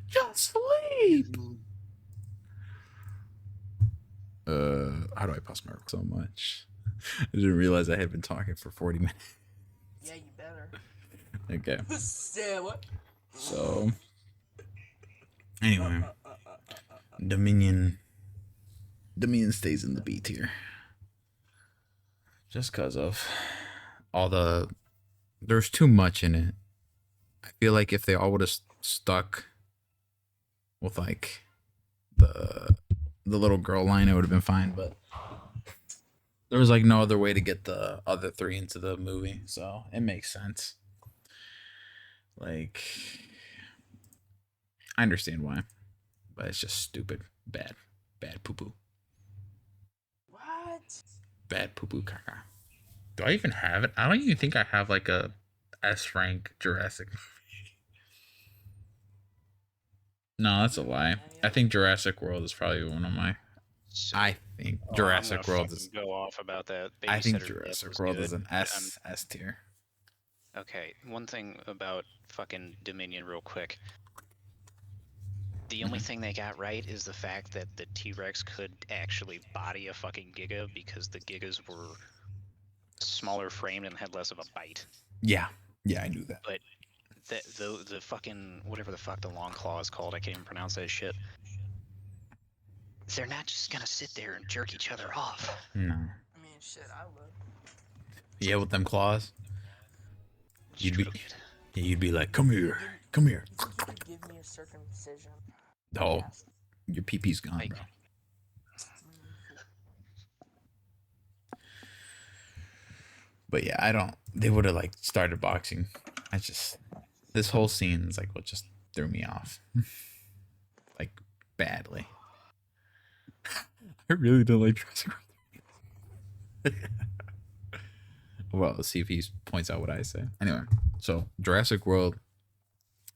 S2: Just sleep. How do I pause my work so much? I didn't realize I had been talking for 40 minutes.
S7: Yeah, you better.
S2: Okay,
S7: Say what?
S2: so anyway, Dominion stays in the B tier just because of all the. There's too much in it. I feel like if they all would have stuck with like the little girl line, it would have been fine. But there was like no other way to get the other 3 into the movie, so it makes sense. Like, I understand why, but it's just stupid, bad poo poo,
S7: What?
S2: bad poo poo caca. Do I even have it? I don't even think I have like a S rank Jurassic. No, that's a lie. I think Jurassic World is probably one of my. I think Jurassic
S3: I'm gonna
S2: World is.
S3: fucking go off about that.
S2: I think
S3: Babysitter's Death
S2: Jurassic
S3: was
S2: World
S3: good,
S2: is an
S3: but
S2: S tier.
S3: Okay, one thing about fucking Dominion, real quick. The only thing they got right is the fact that the T-Rex could actually body a fucking Giga because the Gigas were smaller framed and had less of a bite.
S2: Yeah, I knew that.
S3: But the fucking whatever the fuck the long claw is called, I can't even pronounce that shit. They're not just gonna sit there and jerk each other off.
S2: No.
S7: I mean, shit, I would.
S2: Yeah, with them claws, you'd be,
S3: Stroke it.
S2: you'd be like, come here, come here.
S7: You could give me a circumcision.
S2: Oh,
S7: Yes.
S2: your pee-pee's gone,
S3: Like-
S2: bro. But yeah, I don't. They would have like started boxing. This whole scene is like what just threw me off, like badly. I really don't like Jurassic World. Well, let's see if he points out what I say. Anyway, so Jurassic World,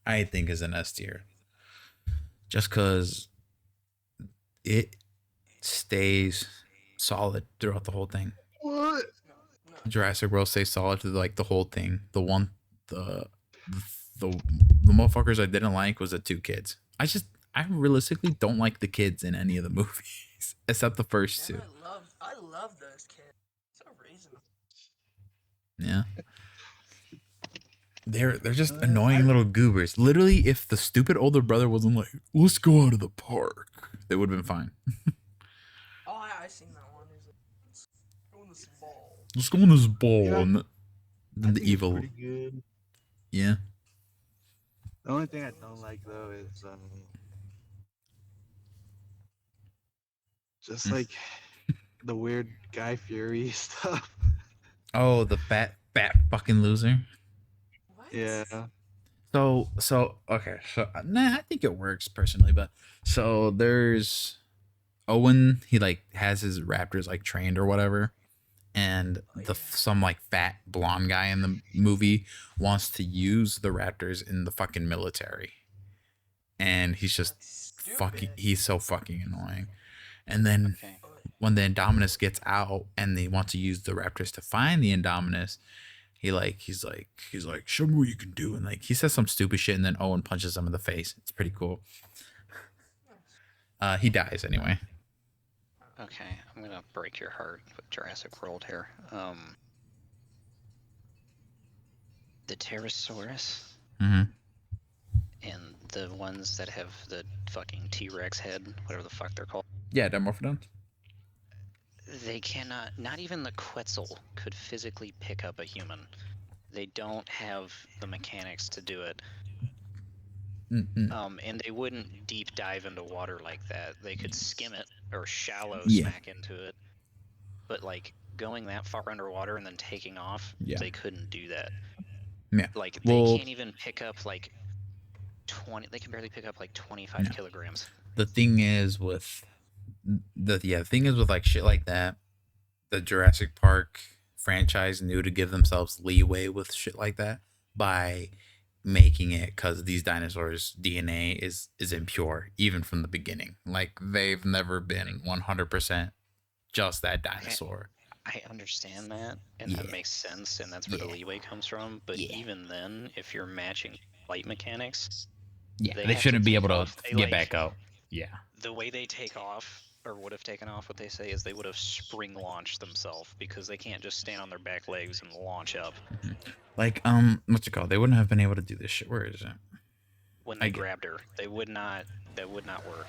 S2: I think is an S tier, just because it stays solid throughout the whole thing.
S1: what?
S2: Jurassic World stays solid through like the whole thing. The motherfuckers I didn't like was the 2 kids. I realistically don't like the kids in any of the movies except the first 2.
S7: And I love those kids. So reasonable.
S2: Yeah. They're just annoying little goobers. Literally, if the stupid older brother wasn't like, let's go out of the park, they would have been fine.
S7: Oh, I seen that one. He's like, let's go in this ball.
S2: Let's go on this ball.
S1: Yeah.
S2: And than
S1: I
S2: the
S1: think it's
S2: evil.
S1: pretty good.
S2: Yeah.
S1: The only thing I don't like though is just
S2: Mm.
S1: like the weird Guy Fury stuff.
S2: Oh, the fat fucking loser.
S7: What?
S1: Yeah.
S2: So okay, so nah, I think it works personally, but so there's Owen. He like has his raptors like trained or whatever, and some like fat blonde guy in the movie wants to use the raptors in the fucking military, and he's just
S7: That's
S2: fucking.
S7: stupid.
S2: He's so fucking annoying. And then
S3: Okay.
S2: when the Indominus gets out and they want to use the raptors to find the Indominus, he's like, show me what you can do, and like he says some stupid shit, and then Owen punches him in the face. It's pretty cool. He dies anyway.
S3: Okay, I'm gonna break your heart with Jurassic World here. The Pterosaurus
S2: Mm-hmm.
S3: and the ones that have the fucking T-Rex head, whatever the fuck they're called.
S2: Yeah, Dimorphodons.
S3: They cannot, not even the Quetzal could physically pick up a human. They don't have the mechanics to do it.
S2: Mm-hmm.
S3: And they wouldn't deep dive into water like that. They could skim it or shallow
S2: Yeah.
S3: smack into it. But like going that far underwater and then taking off,
S2: Yeah.
S3: they couldn't do that.
S2: Yeah.
S3: Like
S2: Well-
S3: they can't even pick up like 20. They can barely pick up like 25
S2: No.
S3: kilograms.
S2: The thing is with like shit like that, the Jurassic Park franchise knew to give themselves leeway with shit like that by making it, because these dinosaurs' DNA is impure even from the beginning. Like they've never been 100% just that dinosaur.
S3: I understand that, and
S2: Yeah.
S3: that makes sense, and that's where the
S2: Yeah.
S3: leeway comes from. But
S2: Yeah.
S3: even then, if you're matching flight mechanics,
S2: Yeah,
S3: They
S2: they
S3: have
S2: shouldn't
S3: to
S2: be
S3: take
S2: able to
S3: off. They,
S2: get
S3: like-
S2: back up. Yeah.
S3: the way they take off, or would have taken off, what they say is they would have spring launched themselves because they can't just stand on their back legs and launch up
S2: Like what's it called? They wouldn't have been able to do this shit. Where is it?
S3: when
S2: I
S3: they
S2: get-
S3: grabbed her. They would not. That would not work.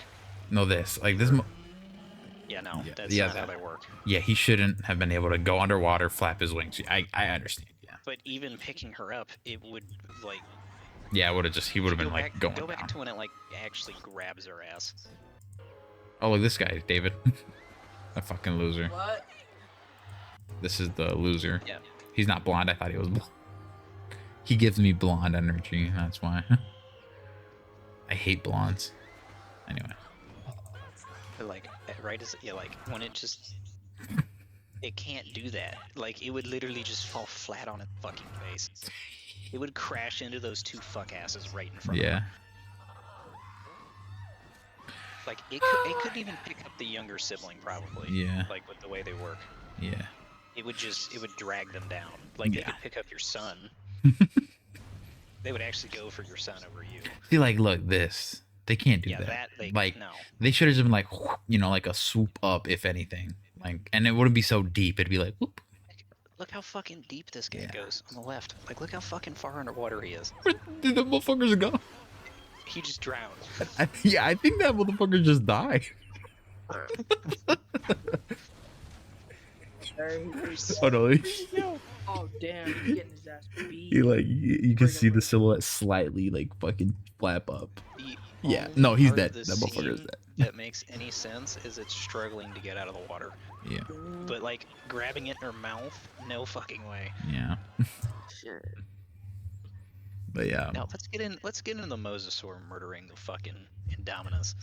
S2: No, this like this.
S3: Yeah, no,
S2: Yeah,
S3: that's
S2: yeah,
S3: not how
S2: that-
S3: they work.
S2: Yeah, he shouldn't have been able to go underwater, flap his wings. I understand. Yeah.
S3: But even picking her up, it would like
S2: Yeah, he would have been like going
S3: go back
S2: down.
S3: to when it like actually grabs her ass.
S2: Oh, look, this guy, David. A fucking loser.
S7: What?
S2: This is the loser.
S3: Yeah.
S2: He's not blonde. I thought he was blonde. He gives me blonde energy. That's why. I hate blondes. Anyway.
S3: But, like right as like when it just it can't do that. Like it would literally just fall flat on its fucking face. It would crash into those two fuck asses right in front of
S2: Yeah.
S3: her. Like it couldn't even pick up the younger sibling probably.
S2: Yeah.
S3: Like with the way they work.
S2: Yeah.
S3: It would drag them down. Like they
S2: Yeah.
S3: could pick up your son. They would actually go for your son over you.
S2: See, like, look, this. They can't do
S3: Yeah,
S2: that.
S3: that they
S2: like,
S3: no.
S2: they should have just been like, like a swoop up, if anything. Like, and it wouldn't be so deep. It'd be like, whoop.
S3: Look how fucking deep this guy
S2: Yeah.
S3: goes on the left. Like look how fucking far underwater he is.
S2: Where did the motherfuckers go?
S3: He just drowned.
S2: I think that motherfucker just died.
S7: Very, very
S2: Oh no,
S7: Oh damn, he's getting his ass beat.
S2: he like you can see the silhouette slightly like fucking flap up.
S3: The
S2: Yeah,
S3: only
S2: no, he's
S3: part of
S2: dead.
S3: this
S2: That motherfucker is
S3: scene
S2: dead.
S3: That makes any sense is it's struggling to get out of the water.
S2: Yeah,
S3: But like grabbing it in her mouth, no fucking way.
S2: yeah,
S6: Shit.
S2: but yeah.
S3: Now let's get into the Mosasaur murdering the fucking Indominus.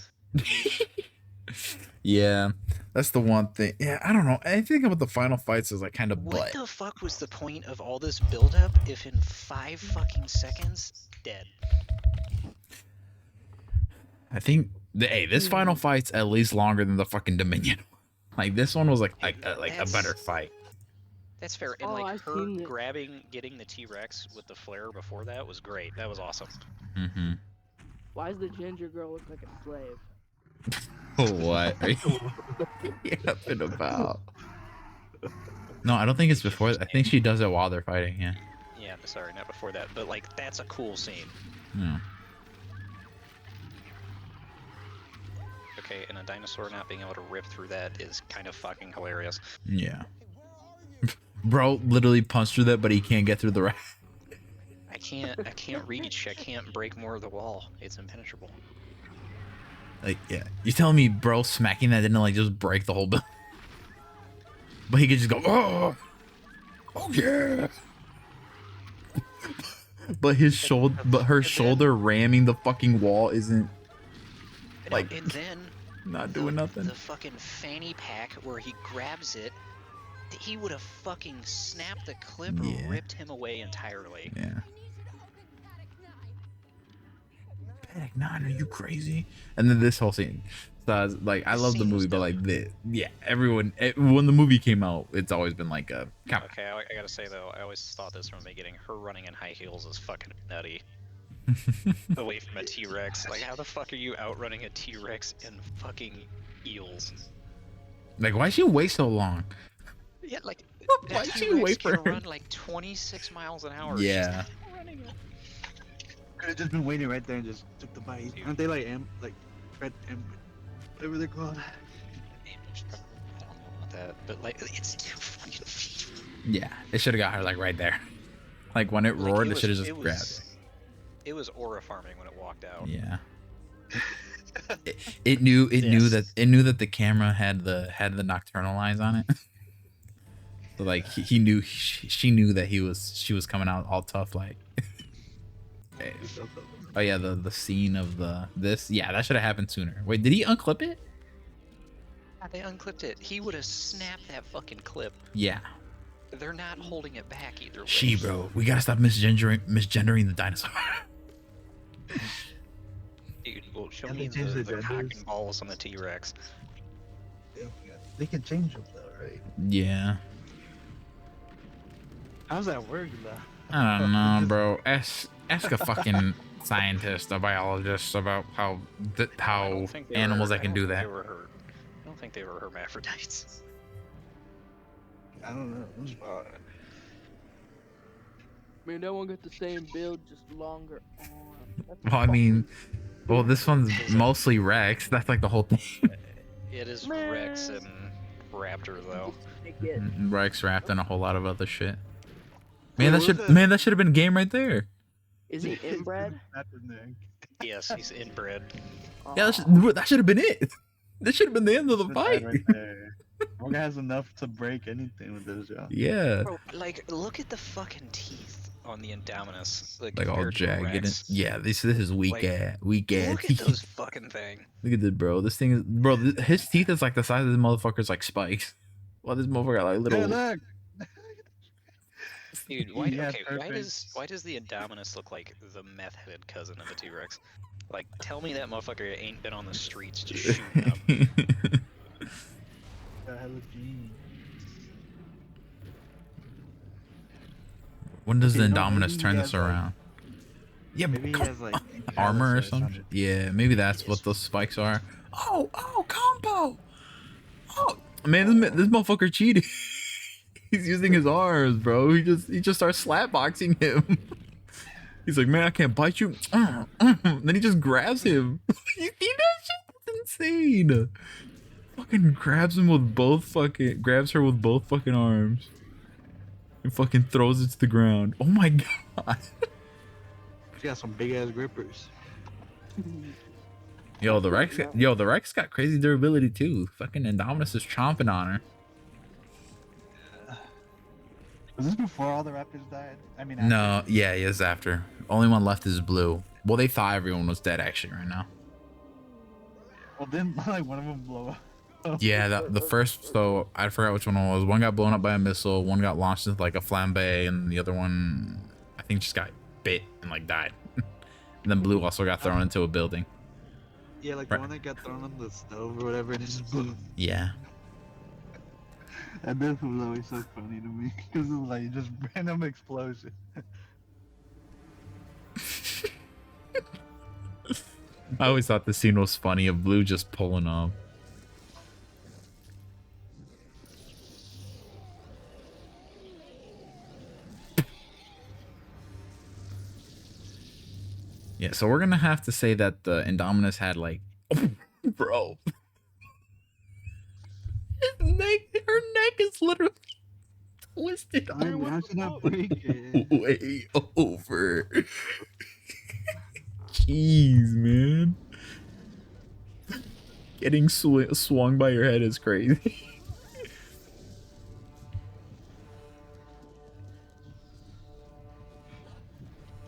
S2: Yeah, that's the one thing. Yeah, I don't know. I think about the final fights is like kind of
S3: What
S2: butt.
S3: the fuck was the point of all this buildup if in 5 fucking seconds dead?
S2: I think this final fight's at least longer than the fucking Dominion. Like this one was like a better fight.
S3: That's fair. And
S6: Oh,
S3: like
S6: I've
S3: her
S6: seen it.
S3: getting the T-Rex with the flare before that was great. That was awesome.
S2: Mm-hmm.
S6: Why does the ginger girl look like a slave?
S2: What are you yapping about? No, I don't think it's before. I think she does it while they're fighting. Yeah.
S3: Yeah, sorry, not before that. But like that's a cool scene.
S2: Yeah.
S3: Okay, and a dinosaur not being able to rip through that is kind of fucking hilarious.
S2: Yeah. Bro literally punched through that, but he can't get through the raft.
S3: I can't reach. I can't break more of the wall. It's impenetrable.
S2: Like, yeah. You're telling me bro smacking that didn't like just break the whole building? But he could just go, oh yeah. But her shoulder ramming the fucking wall isn't like
S3: and then
S2: not doing nothing.
S3: The fucking fanny pack where he grabs it, he would have fucking snapped the clip or ripped him away entirely.
S2: Yeah. Panic 9, are you crazy? And then this whole scene. So I was, like, I love the movie, but like everyone when the movie came out, it's always been like a
S3: Okay, I gotta say though, I always thought this from the beginning. Her running in high heels is fucking nutty. Away from a T-Rex. Like, how the fuck are you outrunning a T-Rex in fucking heels?
S2: Like, why'd she wait so long?
S3: Yeah, like,
S2: why'd
S3: that
S2: she
S3: T-Rex
S2: wait for
S3: can
S2: her?
S3: run like 26 miles an hour.
S2: Yeah.
S3: She's not running it.
S1: Could have just been waiting right there and just took the bite. Aren't they like red whatever they're called?
S3: I don't know about that, but like, it's too fucking.
S2: Yeah, it should have got her like right there. Like when it roared, it should have just grabbed her.
S3: It was aura farming when it walked out.
S2: Yeah. it knew that the camera had the nocturnal eyes on it. So like he knew she knew that she was coming out all tough like. Oh yeah, the scene of this that should have happened sooner. Wait, did he unclip it?
S3: Yeah, they unclipped it. He would have snapped that fucking clip.
S2: Yeah.
S3: They're not holding it back either way.
S2: Bro, we gotta stop misgendering the dinosaur.
S3: Dude, well, show me the cock and balls on the T-Rex.
S1: They can change them though, right?
S2: Yeah.
S1: How's that work though?
S2: I don't know, bro. Ask a fucking scientist, a biologist about how animals that can do that.
S3: I don't think they were hermaphrodites.
S1: I don't know.
S6: I mean, that one got the same build, just longer arms.
S2: Well, I mean, this one's mostly Rex. That's like the whole thing.
S3: It is Rex and Raptor though.
S2: Rex, Raptor, and a whole lot of other shit. Man, that should have been a game right there.
S6: Is he inbred?
S3: Yes, he's inbred.
S2: Yeah, that should have been it. That should have been the end of the fight.
S1: Right there. One guy has enough to break anything with this job.
S2: Yeah.
S3: Bro, like, look at the fucking teeth on the Indominus.
S2: Like all jagged. Yeah, this is weak ass.
S3: Look at those fucking thing.
S2: Look at this, bro. This thing is, bro. His teeth is like the size of this motherfucker's like spikes. Well, this motherfucker got like little.
S1: Hey, look.
S3: Dude, why does the Indominus look like the meth-headed cousin of the T-Rex? Like, tell me that motherfucker ain't been on the streets just shooting up.
S2: When does the Indominus turn this around? Yeah,
S1: maybe he has like
S2: armor or something. Yeah, maybe that's what those spikes are. Oh, combo. Oh, man, this motherfucker cheated. He's using his arms, bro. He just starts slapboxing him. He's like, man, I can't bite you. Then he just grabs him. You see that shit? That's insane. Fucking grabs her with both fucking arms. And fucking throws it to the ground. Oh my god.
S1: She got some big ass grippers.
S2: Yo, the Rex got crazy durability too. Fucking Indominus is chomping on her.
S1: Was this before all the raptors died? I mean,
S2: No, yeah, it's after. Only one left is Blue. Well, they thought everyone was dead actually right now.
S1: Well, didn't like one of them blow up?
S2: Yeah, the first, so I forgot which one it was. One got blown up by a missile, one got launched into like a flambe, and the other one, I think, just got bit and like died. And then Blue also got thrown into a building.
S1: Yeah, like the one that got thrown on the stove or whatever, and it just blew.
S2: Yeah.
S1: And this was always so funny to me because it was like just random explosion.
S2: I always thought the scene was funny of Blue just pulling up. Yeah, so we're gonna have to say that the Indominus had like, bro, her neck is literally Twisted
S1: Wait,
S2: arm
S1: how should I break it?
S2: way over. Jeez, man. Getting swung by your head is crazy.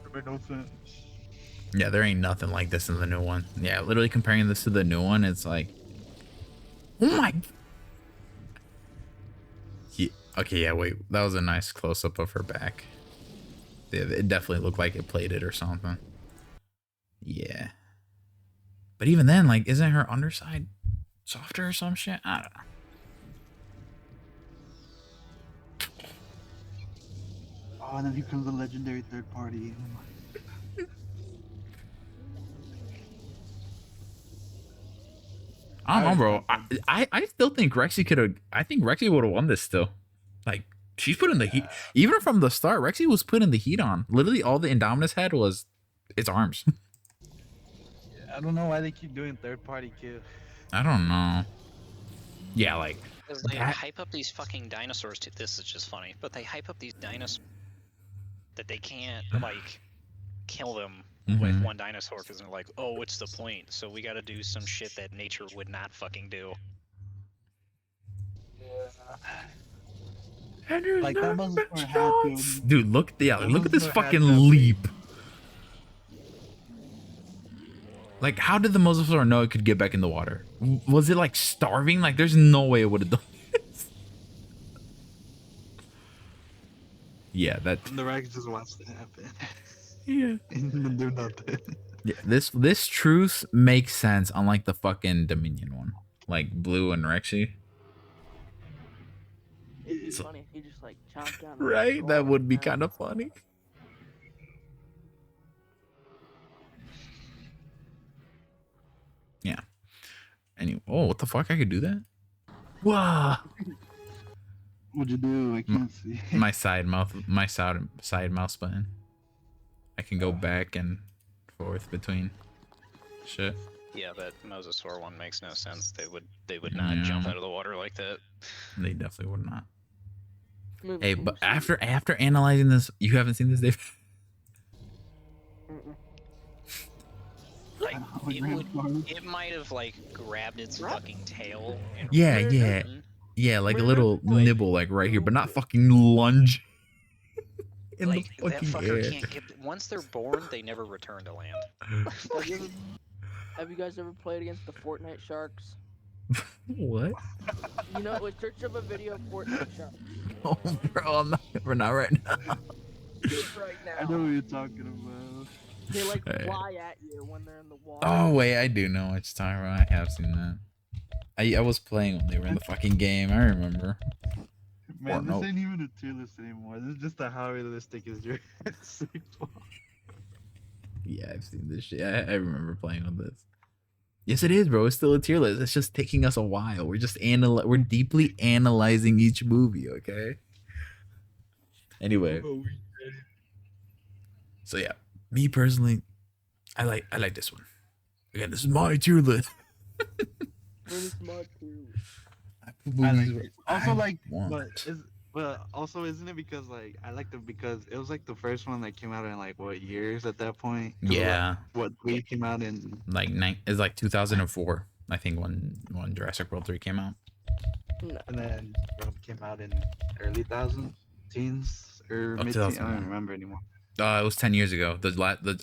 S1: It made no sense.
S2: Yeah, there ain't nothing like this in the new one. Yeah, literally comparing this to the new one, it's like, oh my. Okay, yeah, wait. That was a nice close-up of her back. Yeah, it definitely looked like it played it or something. Yeah. But even then, like, isn't her underside softer or some shit? I don't know.
S1: Oh, and then here comes the legendary third party.
S2: I don't know, bro. I still think Rexy could have. I think Rexy would have won this still. Like, she's putting the heat. Even from the start, Rexy was putting the heat on. Literally, all the Indominus had was its arms.
S1: I don't know why they keep doing third party kill.
S2: I don't know. Yeah, like.
S3: Because they hype up these fucking dinosaurs too. This is just funny, but they hype up these dinosaurs that they can't, like, kill them with one dinosaur because they're like, oh, what's the point? So we gotta do some shit that nature would not fucking do.
S1: Like that motherfucker had to.
S2: Dude, look at this fucking leap. Like, how did the Mosasaur know it could get back in the water? Was it like starving? Like, there's no way it would have done this. Yeah, that.
S1: The Rex just watched it happen.
S2: Yeah.
S1: And do nothing.
S2: Yeah, this truth makes sense, unlike the fucking Dominion one, like Blue and Rexy.
S6: It'd be funny if you just like chomp down.
S2: Right? That would be kind of funny. Yeah. Anyway, oh, what the fuck? I could do that? Wow.
S1: What'd you do? I can't see.
S2: My side mouse button. I can go back and forth between shit.
S3: Yeah, that Mosasaur one makes no sense. They would not jump out of the water like that.
S2: They definitely would not. Hey, but after analyzing this, you haven't seen this, Dave?
S3: Like, it might have like grabbed its fucking tail. And
S2: Yeah, like a little nibble, like right here, but not fucking lunge. In
S3: like
S2: the
S3: that
S2: fucking
S3: fucker
S2: air.
S3: can't get. Once they're born, they never return to land.
S6: Have you guys ever played against the Fortnite sharks?
S2: What?
S6: You know, like, search up a video of Fortnite sharks.
S2: Oh, bro, we're not right now.
S6: Right now.
S1: I know what you're talking about.
S6: They like fly at you when they're in the water.
S2: Oh wait, I do know what you're talking about. I have seen that. I was playing when they were in the fucking game. I remember.
S1: Man, this ain't even a tier list anymore. This is just a how realistic is Jurassic.
S2: Yeah, I've seen this shit. I remember playing on this. Yes, it is, bro. It's still a tier list. It's just taking us a while. We're just we're deeply analyzing each movie, okay? Anyway. So yeah, me personally, I like this one. Again, this is my tier list.
S1: But also, isn't it because like I liked it because it was like the first one that came out in like what years at that point?
S2: Yeah.
S1: Like, what 3 came out in?
S2: Like it's like 2004, I think, when Jurassic World 3 came out.
S1: And then came out in early teens or mid teens. I don't remember anymore.
S2: It was 10 years ago.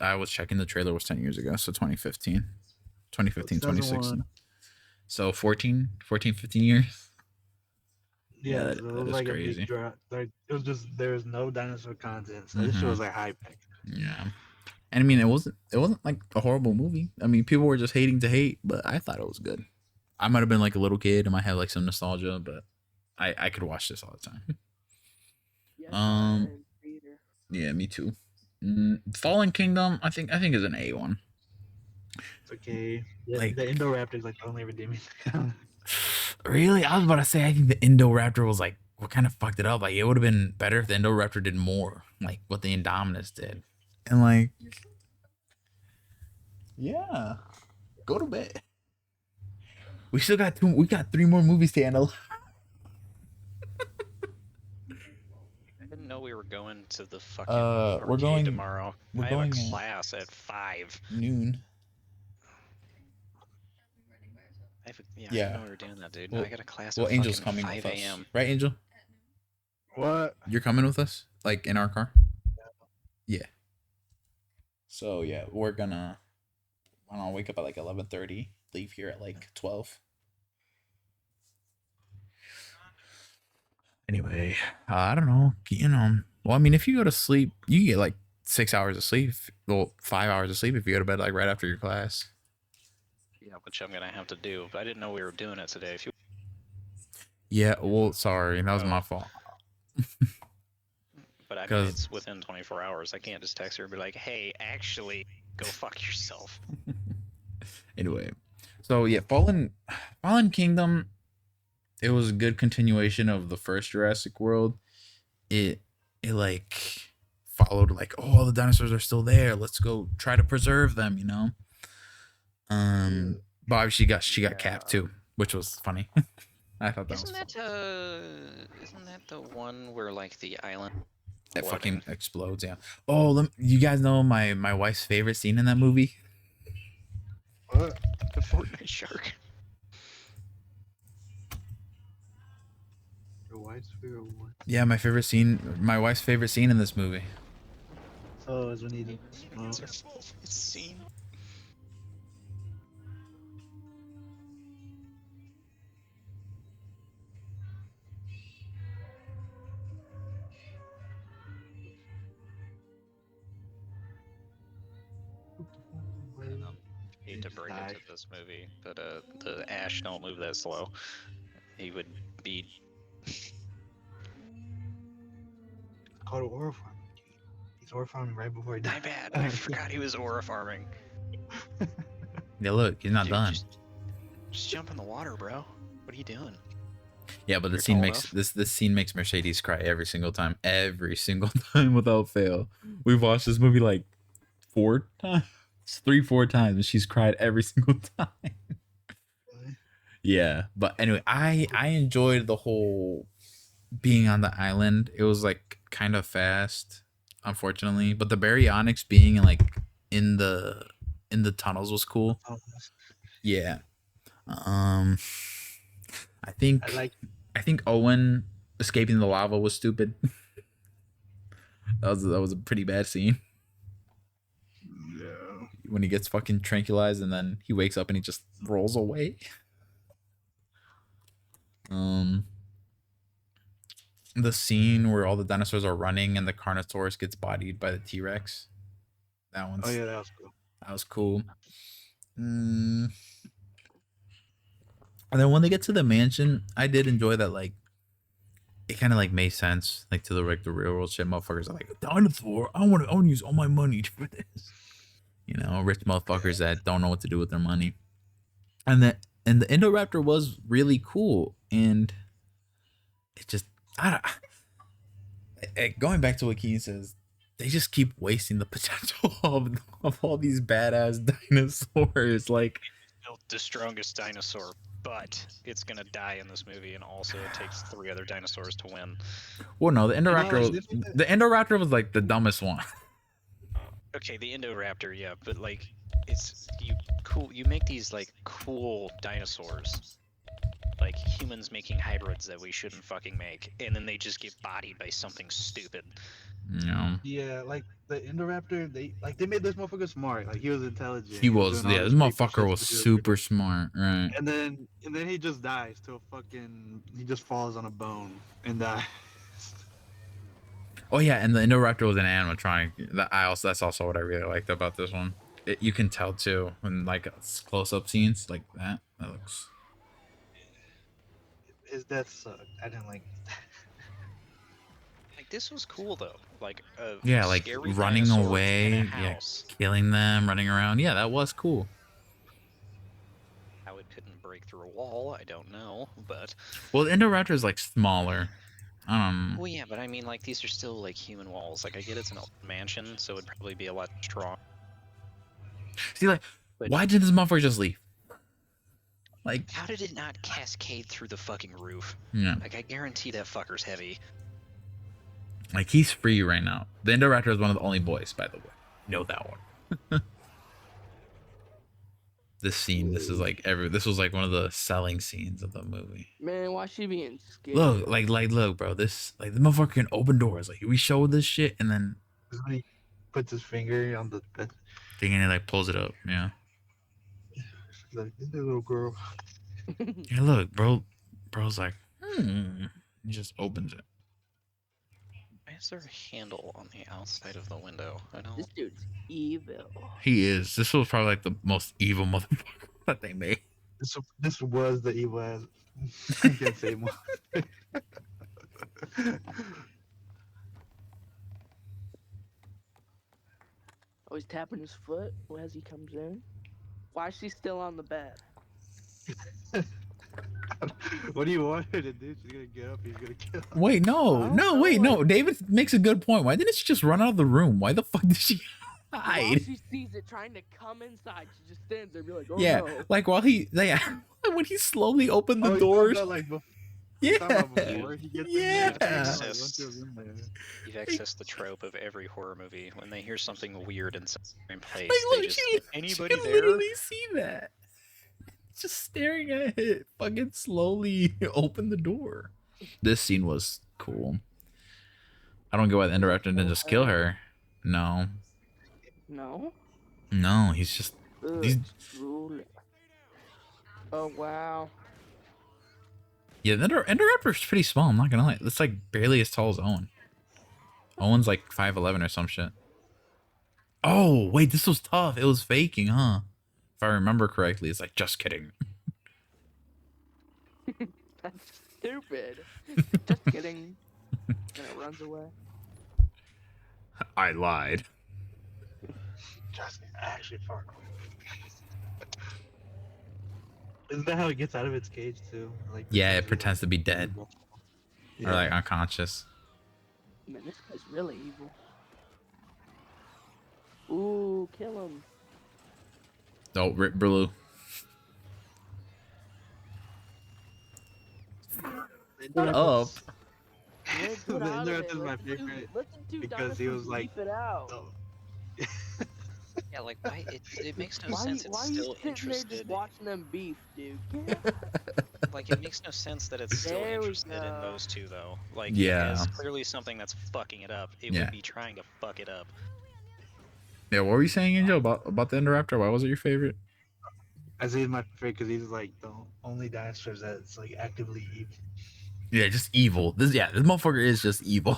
S2: I was checking, the trailer was 10 years ago, so 2015, 2016. So 14, 15 years.
S1: Yeah,
S2: that
S1: it was
S2: is
S1: like
S2: crazy.
S1: a big drop. Like it was just there was no dinosaur content, so this shit was like high pack.
S2: Yeah, and I mean it wasn't like a horrible movie. I mean people were just hating to hate, but I thought it was good. I might have been like a little kid, I might have like some nostalgia, but I could watch this all the time. Yeah, me too. Fallen Kingdom, I think is an A1.
S1: It's okay.
S2: Like,
S1: the Indoraptor's like the only redeeming.
S2: Really? I was about to say, I think the Indoraptor was like what kind of fucked it up. Like, it would have been better if the Indoraptor did more, like what the Indominus did. And like, yeah, go to bed. We still got 3 more movies to analyze.
S3: know we were going to the fucking
S2: we're
S3: arcade
S2: going
S3: tomorrow?
S2: we're
S3: I have a
S2: going at
S3: class at 5.
S2: noon.
S3: Yeah, I
S2: Yeah.
S3: didn't know we were doing that, dude.
S2: Well-
S3: I got a class
S2: Well,
S3: at
S2: Angel's
S3: fucking
S2: coming
S3: 5
S2: with us,
S3: a.m.
S2: right, Angel?
S1: What?
S2: You're coming with us, like in our car. Yeah. So yeah, we're gonna. I don't know, wake up at like 11:30. Leave here at like 12. Anyway, I don't know. Well, I mean, if you go to sleep, you get like 6 hours of sleep. Well, 5 hours of sleep if you go to bed like right after your class.
S3: Yeah, which I'm gonna have to do. But I didn't know we were doing it today. If you
S2: Yeah. Well, sorry, that was my
S3: Oh.
S2: fault.
S3: But I mean,
S2: 'Cause-
S3: it's within 24 hours. I can't just text her and be like, "Hey, actually, go fuck yourself."
S2: Anyway, so yeah, Fallen Kingdom. It was a good continuation of the first Jurassic World. It like followed like, oh, all the dinosaurs are still there. Let's go try to preserve them, you know. But obviously she got capped too, which was funny. I thought that
S3: Isn't
S2: was
S3: that
S2: fun.
S3: isn't that the one where like the island?
S2: It fucking
S3: exploding?
S2: explodes, yeah. Oh, you guys know my wife's favorite scene in that movie?
S1: What?
S3: The Fortnite shark.
S1: Your wife's favorite one?
S2: Yeah, my wife's favorite scene in this movie.
S1: Oh, is when he
S3: It's
S1: smokes.
S3: her favorite scene. Hate to break it to this movie, but the Ash don't move that slow. He would be.
S1: Called aura farming. He's aura farming right before he
S3: My
S1: died.
S3: bad. I forgot he was aura farming.
S2: Yeah, look, he's not
S3: Dude,
S2: done.
S3: Just jump in the water, bro. What are you doing?
S2: Yeah, but
S3: You're tall enough.
S2: this scene makes Mercedes cry every single time without fail. We've watched this movie like 4 times, 3-4 times, and she's cried every single time. Yeah, but anyway, I enjoyed the whole being on the island. It was like kind of fast, unfortunately, but the baryonyx being like in the tunnels was cool. Yeah. I think Owen escaping the lava was stupid. that was a pretty bad scene.
S1: Yeah.
S2: When he gets fucking tranquilized and then he wakes up and he just rolls away. The scene where all the dinosaurs are running and the Carnotaurus gets bodied by the T-Rex. That one's
S1: Oh yeah, that was cool.
S2: That was cool. And then when they get to the mansion, I did enjoy that. Like, it kind of like made sense. Like to the real world shit, motherfuckers are like, a dinosaur. I want to use all my money for this. You know, rich motherfuckers that don't know what to do with their money. And the Indoraptor was really cool, and it just going back to what Keen says, they just keep wasting the potential of all these badass dinosaurs. Like,
S3: Built the strongest dinosaur, but it's gonna die in this movie, and also it takes 3 other dinosaurs to win.
S2: well, no, the
S1: like,
S2: Indoraptor was like the dumbest one.
S3: Okay, the Indoraptor, yeah, but like, it's you make these like cool dinosaurs, like humans making hybrids that we shouldn't fucking make, and then they just get bodied by something stupid.
S2: No,
S1: Yeah, like the Indoraptor, they made this motherfucker smart. Like he was intelligent.
S2: he was.
S1: doing all
S2: Yeah, this
S1: creepy shit
S2: motherfucker was
S1: to do.
S2: super smart, right?
S1: And then he just dies to a fucking. He just falls on a bone and dies.
S2: Oh yeah, and the Indoraptor was an animatronic. That's also what I really liked about this one. You can tell too, when like close-up scenes like that. That looks.
S1: His death sucked. I didn't like.
S3: Like this was cool though, like
S2: Yeah, like
S3: scary
S2: running
S3: dinosaur
S2: away,
S3: in a
S2: yeah,
S3: house.
S2: killing them, running around. Yeah, that was cool.
S3: How it couldn't break through a wall, I don't know, but
S2: Well, the Indoraptor is like smaller.
S3: well, yeah, but I mean, like these are still like human walls. Like I get it's an old mansion, so it'd probably be a lot strong.
S2: See, like,
S3: But-
S2: why did this motherfucker just leave? Like,
S3: How did it not cascade through the fucking roof?
S2: yeah.
S3: Like I guarantee that fucker's heavy.
S2: Like, he's free right now. The Indoraptor is one of the only boys, by the way. Know that one. This scene, this was like one of the selling scenes of the movie.
S6: Man, why she being scared?
S2: Look, look, bro. This, like, the motherfucker can open doors. Like, we show this shit, and then
S1: He puts his finger on the bed.
S2: thing, and it like pulls it up. Yeah.
S1: He's like, this little girl.
S2: Yeah, look, bro. Bro's like, He just opens it.
S3: Why is there a handle on the outside of the window? I don't.
S6: This dude's evil.
S2: He is. This was probably like the most evil motherfucker that they made.
S1: This was the evil ass. I can't say more.
S6: Oh, he's tapping his foot as he comes in. Why is she still on the bed?
S1: What do you want her to do? She's gonna get up. He's gonna kill her.
S2: Wait,
S6: don't
S2: no.
S6: know.
S2: David makes a good point. Why didn't she just run out of the room? Why the fuck did she
S6: While
S2: hide?
S6: she sees it trying to come inside, she just stands there and be like, oh
S2: Yeah,
S6: no.
S2: like while when he slowly opened the
S1: Oh,
S2: doors.
S1: Before he gets
S2: Yeah.
S1: in there.
S3: You've accessed the trope of every horror movie. When they hear something weird in some place,
S2: Like,
S3: they
S2: look,
S3: just
S2: she
S3: anybody
S2: can
S3: there?
S2: literally see that. Just staring at it. Fucking slowly open the door. This scene was cool. I don't get why the Indoraptor didn't just kill her. No.
S6: No?
S2: No, he's just...
S6: Ugh,
S2: These-
S6: drool. Oh, wow.
S2: Yeah, the Indoraptor's pretty small, I'm not gonna lie. It's like barely as tall as Owen. Owen's like 5'11" or some shit. Oh, wait, this was tough. It was faking, huh? If I remember correctly, it's like, just kidding.
S6: That's stupid. Just kidding. And it runs away.
S2: I lied.
S1: Just actually far. Isn't that how it gets out of its cage too? Like
S2: Yeah, it pretends to be dead.
S1: Yeah.
S2: Or like unconscious.
S6: Man, this guy's really evil. Ooh, kill him.
S2: Oh, Rip Blue. Shut up.
S6: Yeah,
S1: The
S6: get out of
S1: Indoraptor
S6: there.
S1: is my
S6: Let the two-
S1: favorite
S6: let the two
S1: because he was
S6: dinosaurs
S1: like,
S6: beef it out.
S1: oh.
S3: Yeah, like why? It makes no
S6: Why,
S3: sense. It's
S6: why are you
S3: still
S6: sitting there
S3: interested.
S6: just watching them beef, dude? Get
S3: Like it makes no sense that it's still
S6: There we
S3: interested in
S6: go.
S3: those two though. Like
S2: Yeah.
S3: it is clearly something that's fucking it up. It
S2: Yeah.
S3: would be trying to fuck it up.
S2: Yeah, what were you saying, Angel, about the Indoraptor? Why was it your favorite?
S1: I say he's my favorite because he's like the only dinosaur that's like actively evil.
S2: Yeah, just evil. This motherfucker is just evil.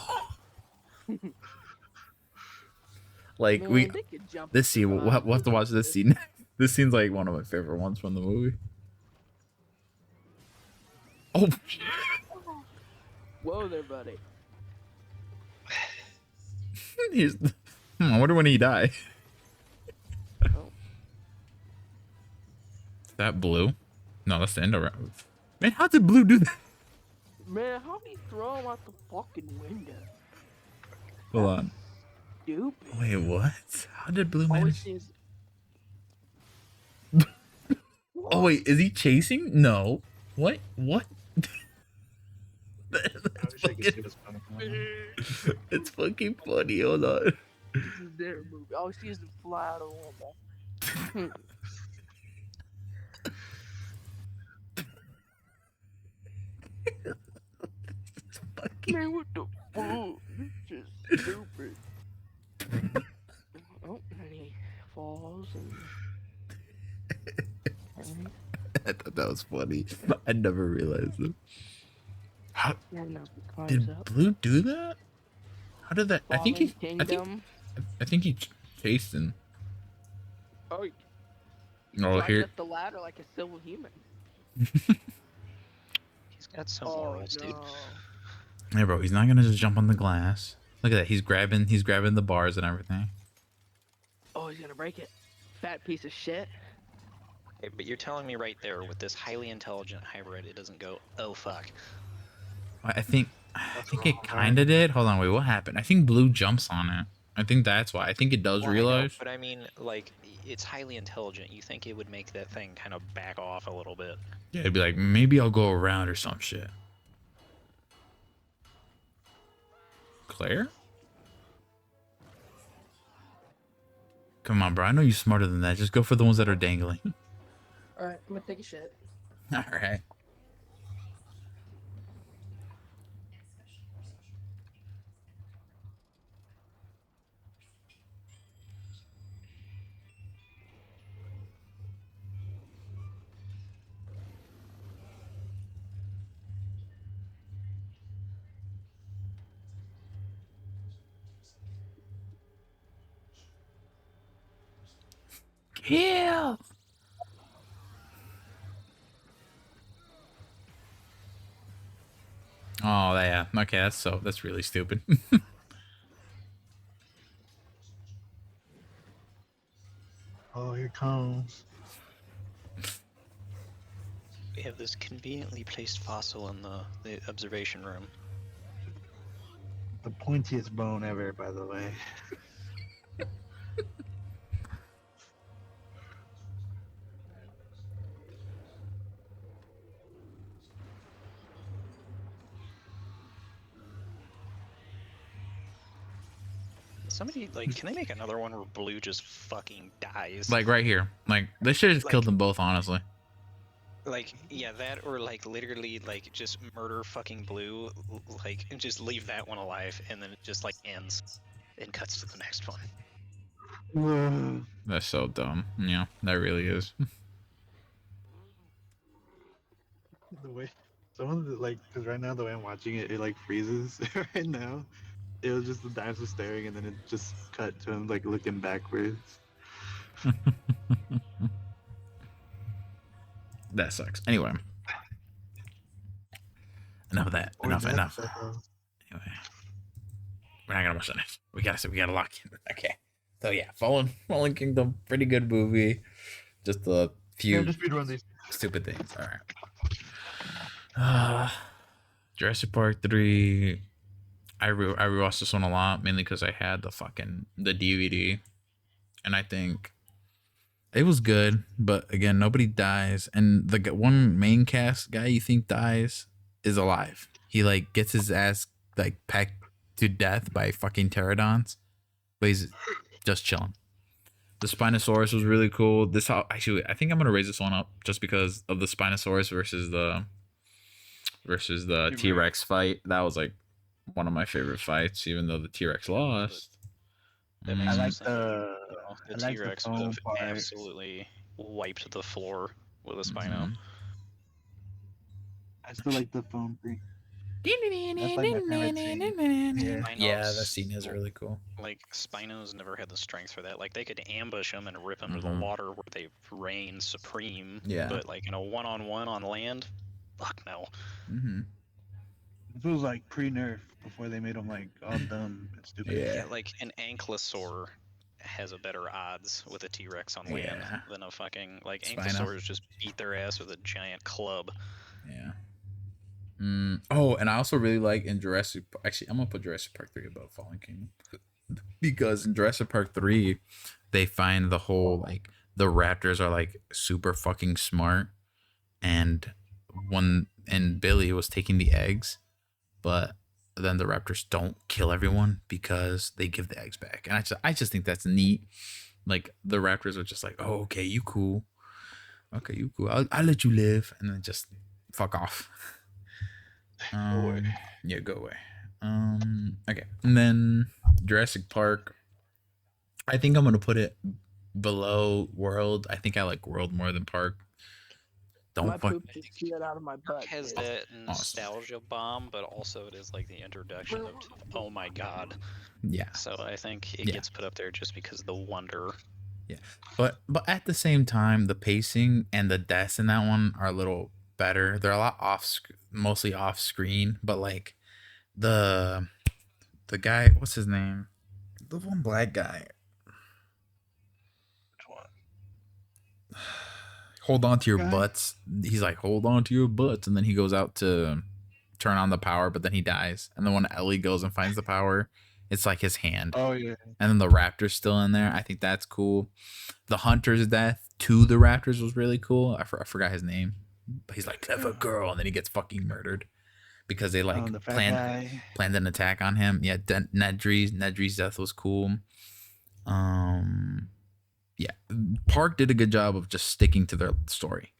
S2: Like,
S6: Man, they could jump
S2: this scene, we'll have to watch this
S6: scene.
S2: scene. This scene's like one of my favorite ones from the movie. Oh,
S6: Whoa there, buddy.
S2: here's I wonder when he die.
S6: Oh.
S2: Is that Blue? No, that's the Indoraptor. Man, how did Blue do that?
S6: Man, how do you throw him out the fucking window?
S2: Hold on.
S6: Stupid.
S2: Wait, what? How did Blue
S6: All we
S2: manage?
S6: see is...
S2: Oh wait, is he chasing? No. What? What?
S1: I wish I could see this funny.
S2: It's fucking funny. Hold on.
S6: This is their movie. All we see is them fly out of the window. Man, what the fuck? This is stupid. Oh, and he falls and...
S2: I thought that was funny. I never realized it. How
S6: Yeah, no, he climbs
S2: did
S6: up.
S2: Blue do that? How did that? I think
S6: Fallen
S2: he
S6: Kingdom.
S2: chased him.
S6: Oh, he
S2: Oh,
S6: climbed
S2: here.
S6: up the ladder like a civil human.
S3: He's got some
S6: Oh,
S3: morals, dude.
S6: no.
S2: Hey, bro, he's not gonna just jump on the glass. Look at that. He's grabbing the bars and everything.
S6: Oh, he's gonna break it. Fat piece of shit.
S3: Hey, but you're telling me right there with this highly intelligent hybrid, it doesn't go, oh fuck.
S2: I think it kind of did. Hold on, wait, what happened? I think Blue jumps on it. I think that's why. I think it does
S3: Well, I know,
S2: realize.
S3: but I mean, like, it's highly intelligent. You think it would make that thing kind of back off a little bit.
S2: Yeah, it'd be like, maybe I'll go around or some shit. Claire? Come on, bro. I know you're smarter than that. Just go for the ones that are dangling.
S7: Alright, I'm gonna take a shit.
S2: All right. Kill. Oh yeah. Okay, that's really stupid.
S1: Oh, here comes.
S3: We have this conveniently placed fossil in the observation room.
S1: The pointiest bone ever, by the way.
S3: Somebody, like, can they make another one where Blue just fucking dies?
S2: Like right here. Like they should have just killed
S3: Like-
S2: them both, honestly.
S3: Like, yeah, that, or like literally, like, just murder fucking Blue, like, and just leave that one alive, and then it just like ends and cuts to the next one.
S2: That's so dumb. Yeah, that really is.
S1: The way someone like, because right now the way I'm watching it, it like freezes right now. It was just the dinosaur staring, and then it just cut to him like looking backwards.
S2: That sucks. Anyway. Enough of that.
S1: Or
S2: Enough.
S1: that,
S2: Enough. Anyway. We're not gonna watch the next. We gotta lock in. Okay. So yeah, Fallen Kingdom, pretty good movie. Just a few
S1: Yeah, just rerun these.
S2: stupid things. All right. Jurassic Park 3. I rewatched this one a lot, mainly because I had the DVD, and I think it was good. But again, nobody dies, and the one main cast guy you think dies is alive. He like gets his ass like packed to death by fucking pterodons, but he's just chilling. The Spinosaurus was really cool. Actually, I think I'm gonna raise this one up just because of the Spinosaurus versus the T-Rex fight. That was like one of my favorite fights, even though the T-Rex lost.
S3: That makes
S1: I
S3: no
S1: like
S3: sense.
S1: the
S3: The
S1: I like the
S3: T-Rex would
S1: phone
S3: have
S1: part.
S3: absolutely wiped the floor with a Spino.
S2: Mhm.
S1: I still like the phone thing. That's like my favorite scene. Yeah.
S2: Yeah, that
S3: Spinos,
S2: scene is really cool.
S3: like, Spinos never had the strength for that. Like, they could ambush them and rip them to
S2: Mhm.
S3: the water where they reign supreme.
S2: Yeah.
S3: But, like, in a one-on-one on land, fuck no.
S2: Mm-hmm.
S1: This was like pre-nerf before they made them like all dumb and stupid.
S2: Yeah.
S3: Yeah, like, an ankylosaur has a better odds with a T-Rex on land
S2: Yeah.
S3: than a fucking, like,
S2: Spino.
S3: ankylosaurs just beat their ass with a giant club.
S2: Yeah. Oh, and I also really like in Jurassic. Actually, I'm gonna put Jurassic Park 3 above Fallen Kingdom because in Jurassic Park 3, they find the whole like the raptors are like super fucking smart, and Billy was taking the eggs, but then the raptors don't kill everyone because they give the eggs back, and I just think that's neat. Like the raptors are just like, oh, okay, you cool, I'll let you live, and then just fuck off. Yeah, go away. Okay, and then Jurassic Park. I think I'm gonna put it below World. I think I like World more than Park.
S6: My
S2: Don't fuck.
S6: poop just slid out of my butt.
S3: Has
S6: dude.
S3: that nostalgia bomb, but also it is like the introduction of, oh my god.
S2: Yeah,
S3: So I think it
S2: Yeah.
S3: gets put up there just because of the wonder.
S2: but at the same time, the pacing and the deaths in that one are a little better. They're a lot mostly off screen, but like the guy, what's his name? The one black guy.
S1: Which one?
S2: Hold on to your
S1: Guy?
S2: butts. He's like, hold on to your butts, and then he goes out to turn on the power, but then he dies. And then when Ellie goes and finds the power, it's like his hand.
S1: Oh yeah.
S2: And then the raptor's still in there. I think that's cool. The hunter's death to the raptors was really cool. I forgot his name. But he's like, clever girl, and then he gets fucking murdered because they like
S1: the fat
S2: planned
S1: guy.
S2: an attack on him. Yeah, Nedry's death was cool. Yeah, Park did a good job of just sticking to their story.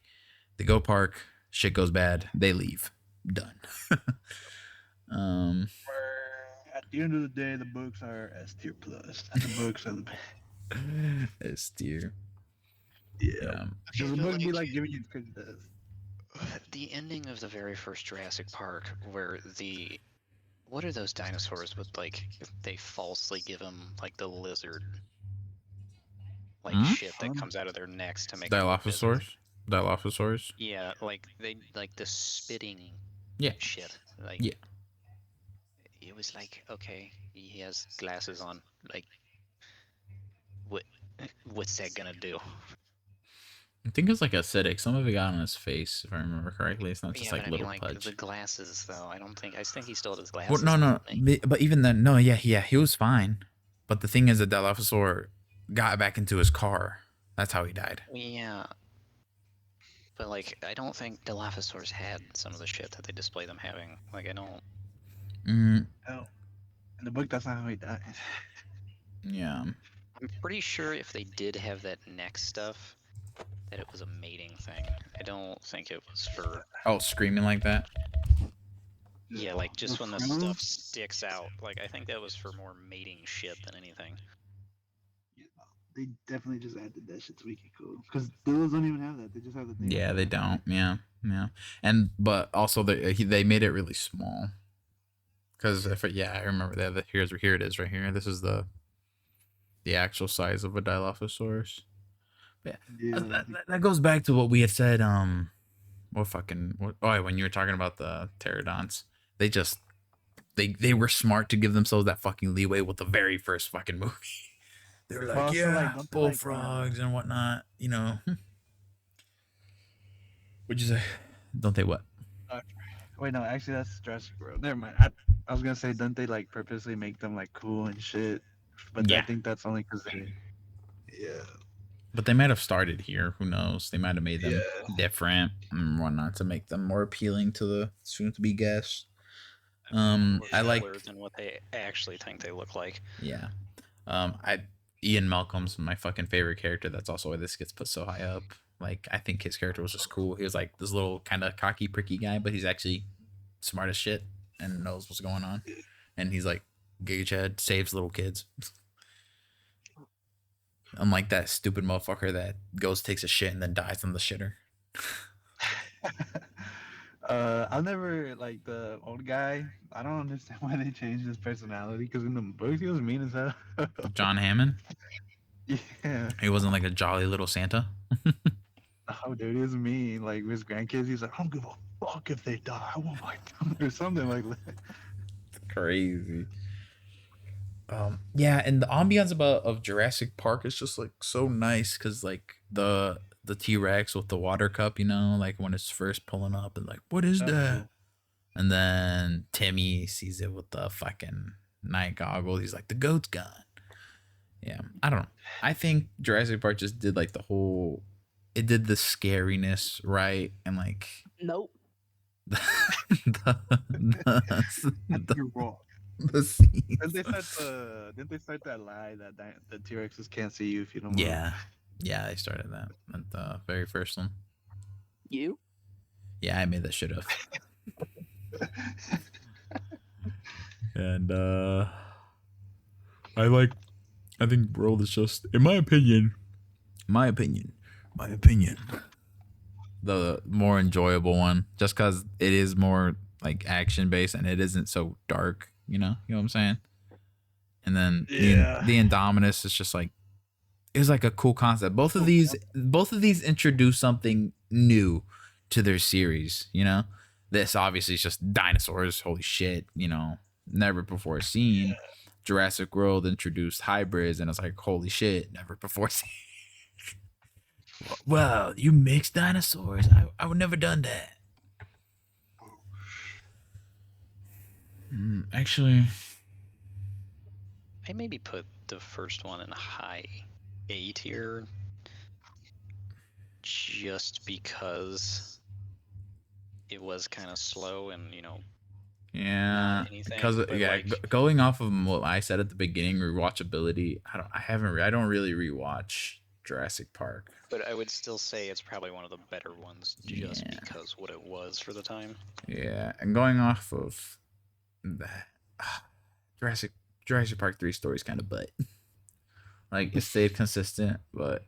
S2: They go park, shit goes bad, they leave, done.
S1: At the end of the day, the books are S tier plus. The books are the best.
S2: S tier.
S1: Yeah.
S2: Yeah.
S1: Because the books be like giving you crazy death.
S3: The ending of the very first Jurassic Park, where what are those dinosaurs with like they falsely give them like the lizard shit that comes out of their necks to make them look busy.
S2: Dilophosaurus.
S3: Yeah, like they like the spitting shit. Like
S2: Yeah.
S3: it was like, okay, he has glasses on. Like what's that gonna do?
S2: I think it's like acidic. Some of it got on his face, if I remember correctly. It's not just like little pudge.
S3: The glasses though. I think he still had his glasses.
S2: Well, no. But even then, no, yeah, he was fine. But the thing is, the Dilophosaur got back into his car. That's how he died.
S3: Yeah. But like, I don't think Dilophosaurs had some of the shit that they display them having. Like, I don't.
S1: Oh, in the book, that's not how he died.
S2: Yeah.
S3: I'm pretty sure if they did have that neck stuff, that it was a mating thing. I don't think it was for.
S2: Oh, screaming like that.
S3: Yeah, like just when the stuff sticks out. Like, I think that was for more mating shit than anything.
S1: They definitely just added that shit to make it cool. Because those don't even have that. They just have the thing.
S2: Yeah, they don't. Yeah. But also they made it really small. Because I remember that. Here it is right here. This is the actual size of a Dilophosaurus. Yeah. That goes back to what we had said. When you were talking about the pterodons, they were smart to give themselves that fucking leeway with the very first fucking movie. They were like, bullfrogs and whatnot, you know. What'd you say? Don't they what?
S1: Wait, no, actually that's Jurassic World. Never mind. I was gonna say, don't they like purposely make them like cool and shit? But I think that's only because they. Yeah.
S2: But they might have started here. Who knows? They might have made them different and whatnot to make them more appealing to the soon-to-be guests. I like
S3: than what they actually think they look like.
S2: Yeah. Ian Malcolm's my fucking favorite character. That's also why this gets put so high up. Like, I think his character was just cool. He was like this little kind of cocky, pricky guy, but he's actually smart as shit and knows what's going on. And he's like, Gage Head saves little kids. Unlike that stupid motherfucker that goes, takes a shit, and then dies on the shitter.
S1: I'll never like the old guy. I don't understand why they changed his personality. Because in the books he was mean as hell.
S2: John Hammond.
S1: Yeah.
S2: He wasn't like a jolly little Santa.
S1: Oh, dude, he was mean. Like with his grandkids, he's like, I don't give a fuck if they die. I want my time or something like that.
S2: Crazy. Yeah, and the ambiance of Jurassic Park is just like so nice because like the T-Rex with the water cup, you know, like when it's first pulling up and like, what is that? And then Timmy sees it with the fucking night goggles. He's like, the goat's gone. Yeah, I don't know. I think Jurassic Park just did like it did the scariness right, and like
S6: Nope.
S1: You're wrong.
S2: The scenes.
S1: Didn't they start that lie that the T-Rexes can't see you if you don't move?
S2: Yeah, they started that at the very first one.
S6: You?
S2: Yeah, I made that shit up. And I think World is just, in my opinion, the more enjoyable one, just because it is more like action based and it isn't so dark, you know what I'm saying? And then the Indominus is just like, it's like a cool concept. Both of these introduce something new to their series, you know? This obviously is just dinosaurs, holy shit, you know, never before seen. Jurassic World introduced hybrids, and it's like, holy shit, never before seen. Well, you mixed dinosaurs? I would never done that. Actually,
S3: I maybe put the first one in a high A tier just because it was kind of slow and, you know,
S2: Yeah,
S3: anything,
S2: because
S3: but,
S2: yeah,
S3: like-
S2: going off of what I said at the beginning, rewatchability. I don't really rewatch Jurassic Park.
S3: But I would still say it's probably one of the better ones just
S2: Yeah.
S3: because what it was for the time.
S2: Yeah, and going off of that, Jurassic Park 3 story is kind of butt. Like, it stayed consistent, but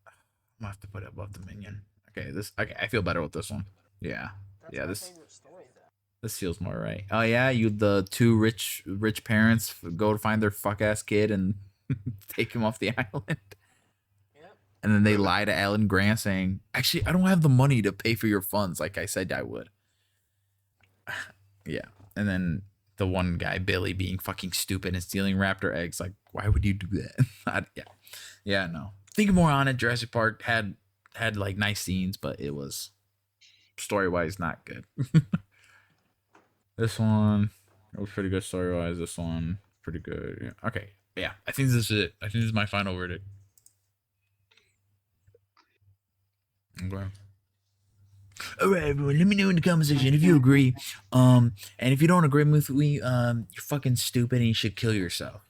S2: I'm gonna have to put it above Dominion. Okay, I feel better with this one. Yeah.
S7: That's
S2: Yeah,
S7: my
S2: this
S7: favorite story, though.
S2: this feels more right. Oh yeah, the two rich parents go to find their fuck ass kid and take him off the island.
S7: Yep.
S2: And then they lie to Alan Grant saying, "Actually, I don't have the money to pay for your funds like I said I would." Yeah. And then the one guy, Billy, being fucking stupid and stealing raptor eggs. Like, why would you do that? Yeah, no. Think more on it. Jurassic Park had like nice scenes, but it was story-wise not good. This one, it was pretty good story-wise. This one, pretty good. Yeah. Okay. Yeah, I think this is it. I think this is my final verdict. Okay. All right, everyone. Let me know in the comment section if you agree. And if you don't agree with me, you're fucking stupid and you should kill yourself.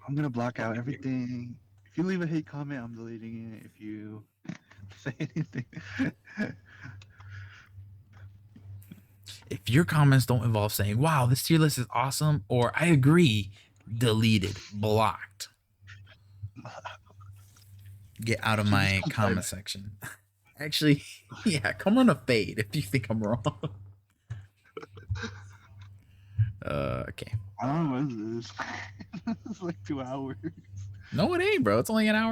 S1: I'm gonna block out everything. If you leave a hate comment, I'm deleting it. If you say anything,
S2: If your comments don't involve saying, "Wow, this tier list is awesome," or "I agree," deleted, blocked. Get out of my comment section. Actually, yeah, come on a fade if you think I'm wrong. Okay.
S1: I don't know what is this. It's like 2 hours.
S2: No, it ain't, bro. It's only an hour and